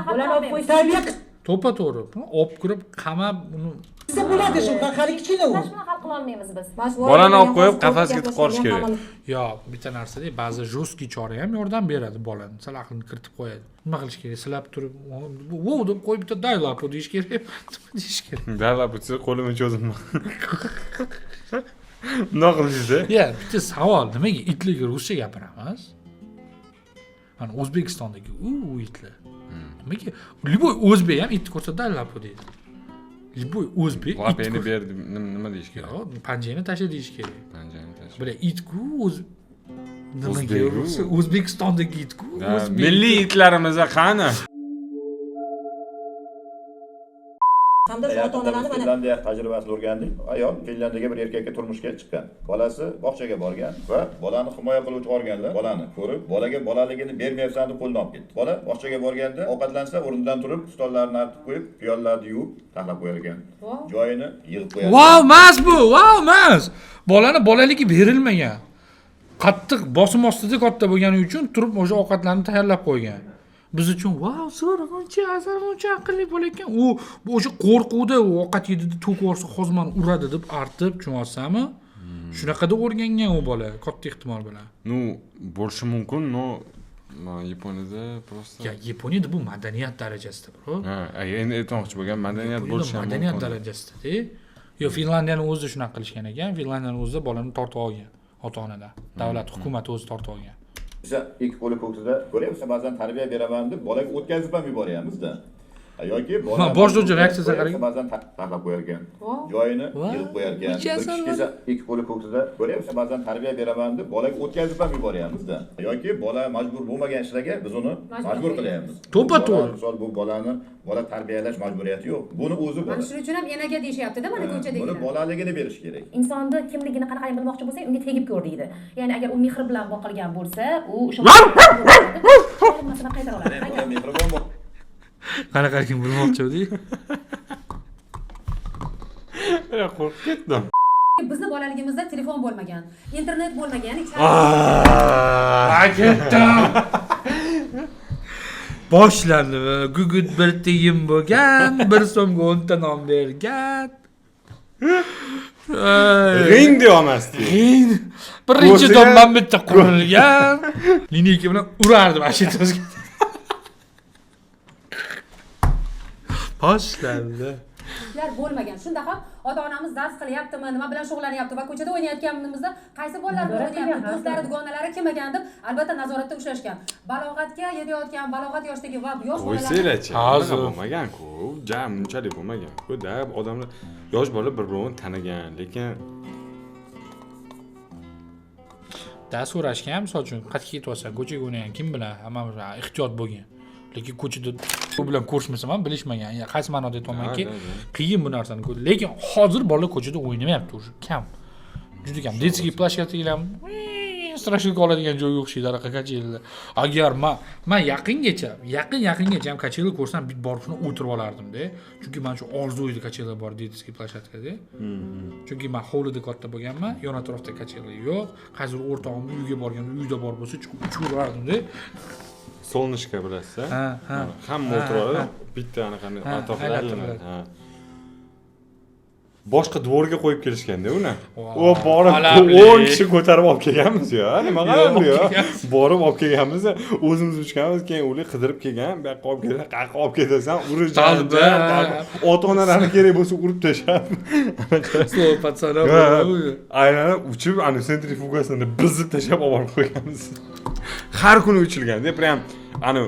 Bo'lani olib qo'ysa tarbiya to'ppa-to'g'ri. Olib kirib, qamab uni qilsa bo'ladi shu, hali kichkina u. Shuni hal qila olmaymiz biz. Bolani olib qo'yib qafasga tiqib qolish kerak. Yo, bitta narsada ba'zi jostki chora ham yordam beradi bolani. Sal aqlini kiritib qo'yadi. Nima qilish kerak? Silab turib, "Wow" deb qo'yib bitta dial-up deyish kerak. Deyish kerak. Dial-up desa qo'limni cho'zimman. Nima qilishdi? Ya, bitta savol, nimaga itlarga ruscha gapiramiz? Mana O'zbekistondagi itlar. Nimaga? Liboy o'zbek ham itni ko'rsa dial-up deydi. Liboy o'zbek. Lapeni berdi, nima deyish kerak? Yo'q, panjani tasha deyish kerak. Panjani tasha. Bular itku nimaga O'zbekistondagi itku o'zbek. Milliy itlarimiz qani? Hamda ota-onalarni mana Finlandiya tajribasini o'rgandik. Ayol Finlandiyaga bir erkakka turmushga chiqqan. Bolasi bog'chaga borgan va bolani himoya qiluvchi organlar bolani ko'rib, bolaga bolaligini bermayapsan deb qo'ldan olib ketdi. Bola bog'chaga borganda ovqatlansa o'rnidan turib, stollarni artib qo'yib, piyollarni yuvib, taxlab qo'yar ekan. Joyini yig'ib qo'yadi. Wow, mas bu, wow, mas. Bolani bolaligi berilmagan. Qattiq bosim ostida katta bo'lgani uchun turib o'sha ovqatlarni tayyorlab qo'ygan. Biz uchun wow, so'rg'uncha, asarg'uncha aqlli bo'larkan. U o'sha qo'rquvda ovqat yedida to'k orsa hozman uradi deb artib, tushunyapsizmi? Shunaqada o'rgangan u bola, katta ehtimol bilan. Ну, bo'lishi mumkin, no Yaponiyada просто. Ya, Yaponiyada bu madaniyat darajasida, bro. Ha, endi aytmoqchi bo'lgan madaniyat bo'lishi ham mumkin. Madaniyat darajasida-da. Yo, Finlandiyani o'zida shunaqa qilishgan ekan. Finlandiyani o'zida bolani tortib olgan ota-onadan. Davlat hukumati o'zi tortib olgan. Biz ikki qo'li ko'ksida ko'ryapsiz, ba'zan tarbiya beraman deb bolaga o'tkazib ham yuboryapmiz-da. yoki boshlovchi reaksiyasiga qarang. ba'zan taxlab qo'yar ekan. Joyini yig'ib qo'yar ekan. Bir kishi kelsa, ikki qo'li ko'ksida, ko'ryapsiz, ba'zan tarbiya beraman deb bolaga o'tkazib ham yuboryapmiz-da. Yoki bola majbur bo'lmagan ishlarga biz uni majbur qilyapmiz. To'ppa-to'g'ri. Misol bu bola tarbiyalash majburiyati yo'q. Buni o'zi Mana shuning uchun ham enaga deyishyapti-da, mana ko'chadagi. Buni bolaligini berish kerak. Insonni kimligini qanaqangi bilmoqchi bo'lsak, unga tegib ko'r deydi. Ya'ni agar u mehr bilan boqilgan bo'lsa, u o'sha masalan qaytara oladi. Agar mehribon bo'l. Qanaqaligini bilmoqchi edi. Qo'rqib ketdim. Bizni bolaligimizda telefon bo'lmagan, internet bo'lmagan, ketdim. Boshlandi. Gugut bir tiyin bo'lgan, 1 so'mga 10 ta non bergan. Ring deyolmasdi. Ring. Birinchi domdan bitta qurilgan. Lineyka bilan urardim ashitozga. Boshlandi. bo'lmagan. Shunda ham ota-onamiz dars qilyaptimi, nima bilan shug'ullanyapti va ko'chada o'ynayotganimizda qaysi bolalar bilan o'ynayapti, do'stlari, dugonalari kim ekan deb albatta nazoratda ushlashgan. Balog'atga yetayotgan, balog'at yoshidagi va yosh bolalar hozir bo'lmagan-ku, jam unchalik bo'lmagan-ku, da odamlar yosh bola bir-birini tanigan, lekin da so'rashgan, misol uchun qayerga ketyapsan, ko'chaga o'ynagan kim bilan, hammamiz ehtiyot bo'lgan. Lekin ko'chada u bilan ko'rishmasam ham bilishmagan. Ya qaysi ma'noda aytmoqmanki, qiyin bu narsani. Lekin hozir bolalar ko'chada o'ynamayapti уже, kam. Juda kam. Детский площадкаlar ham strashilka oladigan joyga o'xshaydi, anaqa kacheli. Agar men yaqingacha ham kacheli ko'rsam, bit borib shuni o'tirib olardim-da. Chunki men shu orzu edi kacheli bor детский площадкада. Chunki men hovlida katta bo'lganman, yon atrofda kacheli yo'q. Hozir o'rtog'im uyga borganda, uyda bor bo'lsa, chiqib urardim-da. Solnishka bilasiz, hamma o'tiradi, bitta anaqani atrofida. Boshqa dvorga qo'yib kelishganda uni. O borib 10 kishi ko'tarib olib kelganmiz-yo. Nima qilamiz-yo? Borib olib kelganmiz, o'zimiz uchganmiz, keyin ular qidirib kelgan, bu yoqqa olib kelsa, qayerqa olib ketasan, urishadi. Ota-onalarni kerak bo'lsa urib tashlab. Slow patsana. Aylanib uchib, ana sentrifugasini bizib tashlab olib qo'yganmiz. Har kuni uchilganda, prям ana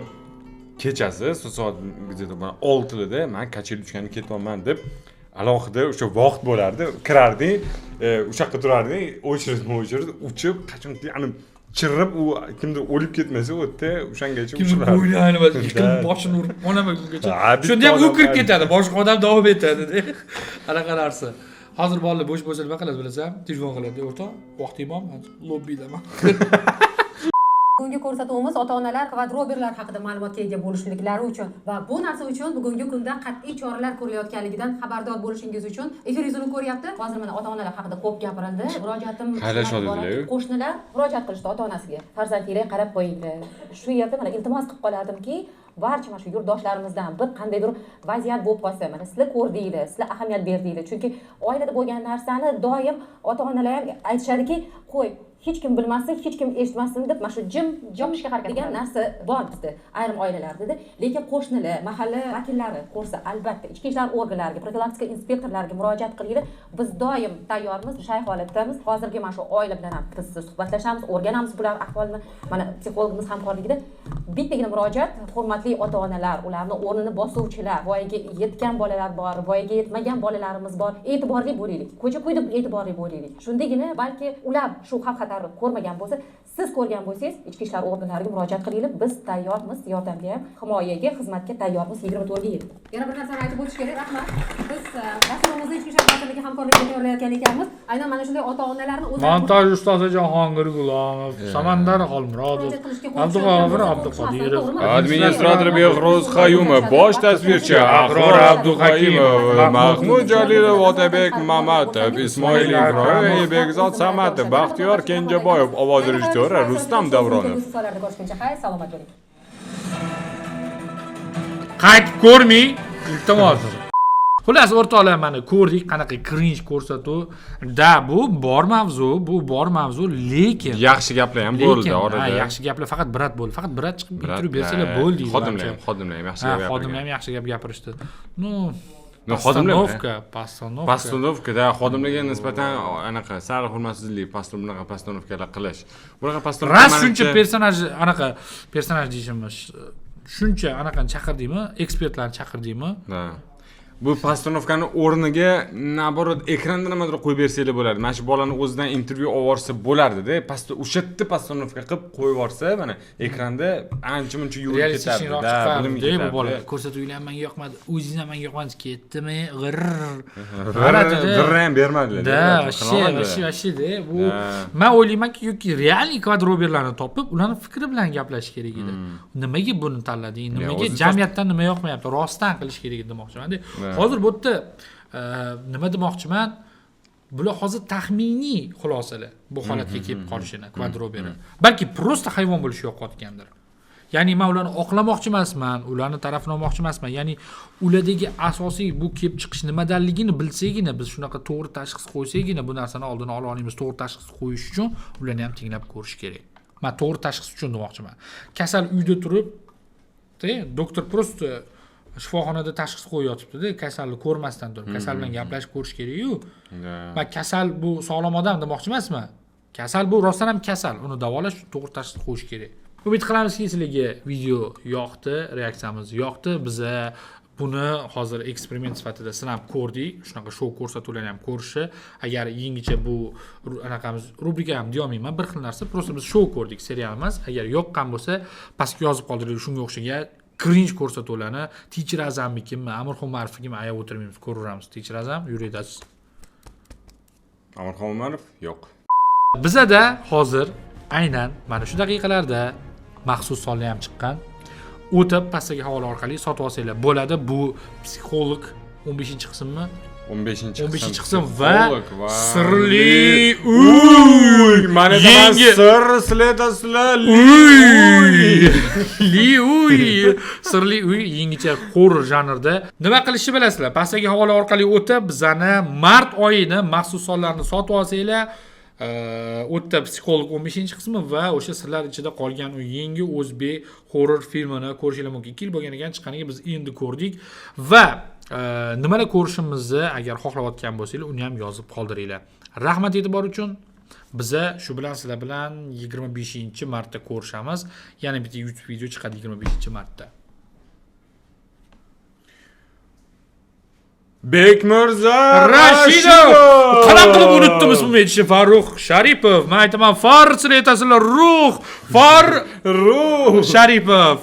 kechasi soat 6da men kacheli uchgani ketyapman deb alohida o'sha vaqt bo'lardi, kirardi, o'sha yoqqa turardi, o'chirib, uchib, qachonki ana chirib u kimdir o'lib ketmasa, u yerda o'shangacha uchiradi. Kimdir bo'ylanib, kim boshini urib, onamagungacha. Shunda ham u kirib ketadi, boshqa odam davom etadi-da. Anaqa narsa. Hozir bolalar bo'sh bo'lsa nima qiladi bilasan? Telefon qiladi, o'rtoq, vaqting bormi? Lobbidaman. Bugungi ko'rsatuvimiz ota-onalar kvadroberlar haqida ma'lumotga ega bo'lishliklari uchun va bu narsa uchun bugungi kunda qat'iy choralar ko'rilayotganligidan xabardor bo'lishingiz uchun efir yuzini ko'ryapti. Hozir mana ota-onalar haqida ko'p gapirildi. Murojaatim qo'shnilar murojaat qilishdi ota-onasiga. Farzandingizga qarab qo'yinglar. Shu yerda mana iltimos qilib qolardimki, barcha mana shu yurtdoshlarimizdan bir qandaydir vaziyat bo'lib qolsa, mana sizlar ko'rdinglar, sizlar ahamiyat berdinglar. Chunki oilada bo'lgan narsani doim ota-onalar ham aytishadiki, qo'y hech kim bilmasin, hech kim eshitmasin deb mana shu jim ishga harakat qilgan narsa bor bizda ayrim oilalarda. Lekin qo'shnilar, mahalla vakillari ko'rsa, albatta ichki ishlar organlariga, profilaktika inspektorlariga murojaat qilinglar. Biz doim tayyormiz, shay holatdamiz. Hozirgi mana shu oila bilan ham biz suhbatlashamiz, o'rganamiz bular ahvolini. Mana psixologimiz hamkorligida bittagina murojaat, hurmatli ota-onalar, ularni o'rnini bosuvchilar, voyaga yetgan bolalar bor, voyaga yetmagan bolalarimiz bor. E'tiborli bo'laylik. Ko'cha-ko'yda e'tiborli bo'laylik. Shundagina balki ular shu xavf-xatarni ko'rmagan bo'lsa, siz ko'rgan bo'lsangiz, ichki ishlar organlariga murojaat qilinglar. Biz tayyormiz, yordamga, himoyaga, xizmatga tayyormiz 24/7. Yana bir narsani aytib o'tish kerak, rahmat. Biz dasturimizni ichki ishlar vazirligi hamkorligida tayyorlayotgan ekanmiz. Aynan mana shunday ota-onalarni o'zlari montaj ustozi Jahongir Gulomov, Samandar Xolmurodov, Abduqodir Abduqodirov, administrator Behro'z Qayumov, bosh tasvirchi Ahror Abduhakimov, Mahmud Jalilov, Otabek Mamatov, Ismoil Ibrohim, Bekzod Samatov, Baxtiyor Kenjaboyev, ovoz rejissyori Rustam Davronov. Salomat bo'ling. Qaytib ko'rmang, iltimos. Xullas o'rtoqlar, mana ko'rdik qanaqa cringe ko'rsatuv. Da bu bor mavzu, lekin yaxshi gaplar ham bo'ldi orada. Yaxshi gaplar faqat Brat bo'ldi. Faqat Brat chiqib bitirib bersalar bo'ldi. Xodimlar ham yaxshi gap gapirdi. Xodimlar ham yaxshi gap gapirishdi. Postanovkada xodimlarga nisbatan anaqa sariq hurmatsizlik, bunaqa postanovkalar qilish. Bunaqa postanovka ras shuncha personaj anaqa personaj deyishimiz shuncha anaqani chaqirdingmi, ekspertlarni chaqirdingmi? Ha. Bu postanovkani o'rniga naborot ekranda nimadir qo'yib bersanglar bo'ladi. Mana shu bolani o'zidan intervyu olvorsa bo'lardi-da. O'sha yerda postanovka qilib qo'yib yuborsa, mana ekranda ancha-muncha yurib ketardi. Bilimga bu bola ko'rsatuvlar ham menga yoqmadi, o'zingiz ham menga yoqmadi, ketdimi? G'irr ham bermadilar. Da, vashi-da. Bu men o'ylaymanki, yoki real kvadroberlarni topib, ularning fikri bilan gaplashish kerak edi. Nimaga buni tanlading? Nimaga jamiyatdan nima yoqmayapti? Rostdan qilish kerak edi demoqchiman. Hozir bu yerda nima demoqchiman? Bular hozir taxminiy xulosalar bu holatga kelib qolishini, kvadroberi. Balki prosta hayvon bo'lishi yo'qotgandir. Ya'ni men ularni oqlamoqchi emasman, ularni tarafini olmoqchi emasman. Ya'ni ulardagi asosiy bu kelib chiqish nimadanligini bilsagina, biz shunaqa to'g'ri tashxis qo'ysagina bu narsani oldini ola olamiz. To'g'ri tashxis qo'yish uchun ularni ham tinglab ko'rish kerak. Men to'g'ri tashxis uchun demoqchiman. Kasal uyda turib, doktor prosta shifoxonada tashxis qo'yib yotibdi-da, kasalni ko'rmasdan turib, kasal bilan gaplashib ko'rish kerak-ku. Va kasal bu sog'lom odam demoqchi emasman. Kasal bu rostdan ham kasal, uni davolash uchun to'g'ri tashxis qo'yish kerak. Umid qilamizki, sizlarga video yoqdi, reaksiyamiz yoqdi. Biza buni hozir eksperiment sifatida sinab ko'rdik. Shunaqa shou ko'rsatuvlarni ham ko'rishi. Agar yangicha bu anaqamiz rubrika ham deyomayman, bir xil narsa, prosta biz shou ko'rdik, serial emas. Agar yoqqan bo'lsa, pastga yozib qoldiringlar, shunga o'xshagan cringe ko'rsatuvlarni Teacher Azamnikimi, Amirxon Umarovnikimi ayab o'tirmaymiz, ko'raveramiz. Teacher Azam yuraysiz. Amirxon Umarov yo'q. Bizada hozir aynan mana shu daqiqalarda maxsus sonlar ham chiqqan. O'tib pastdagi havola orqali sotib olsanglar bo'ladi. Bu psixolog 15-qismmi? 15-qism va sirli uy. Mana sir sizlar sirli uy yangicha horror janrda nima qilishni bilasizlar. Pastdagi havola orqali o'tib bizani mart oyini maxsus sonlarni sotib olsanglar, o'tda psixolog 15-qismi va o'sha sirlar ichida qolgan u yangi o'zbek horror filmini ko'rishingiz mumkin. 2 yil bo'lgan ekan chiqqaniga biz endi ko'rdik va nimalar ko'rishimizni agar xohlayotgan bo'lsangiz uni ham yozib qoldiringlar. Rahmat e'tibor uchun. Biza shu bilan sizlar bilan 25-martda ko'rishamiz. Yana bitta YouTube video chiqadi 25-martda. Bekmirzo Rashidov. Qanaqa qilib unutdim ismini aytishni? Farruh Sharipov. Men aytaman, Farsini aytasizlar, Ruh Sharipov.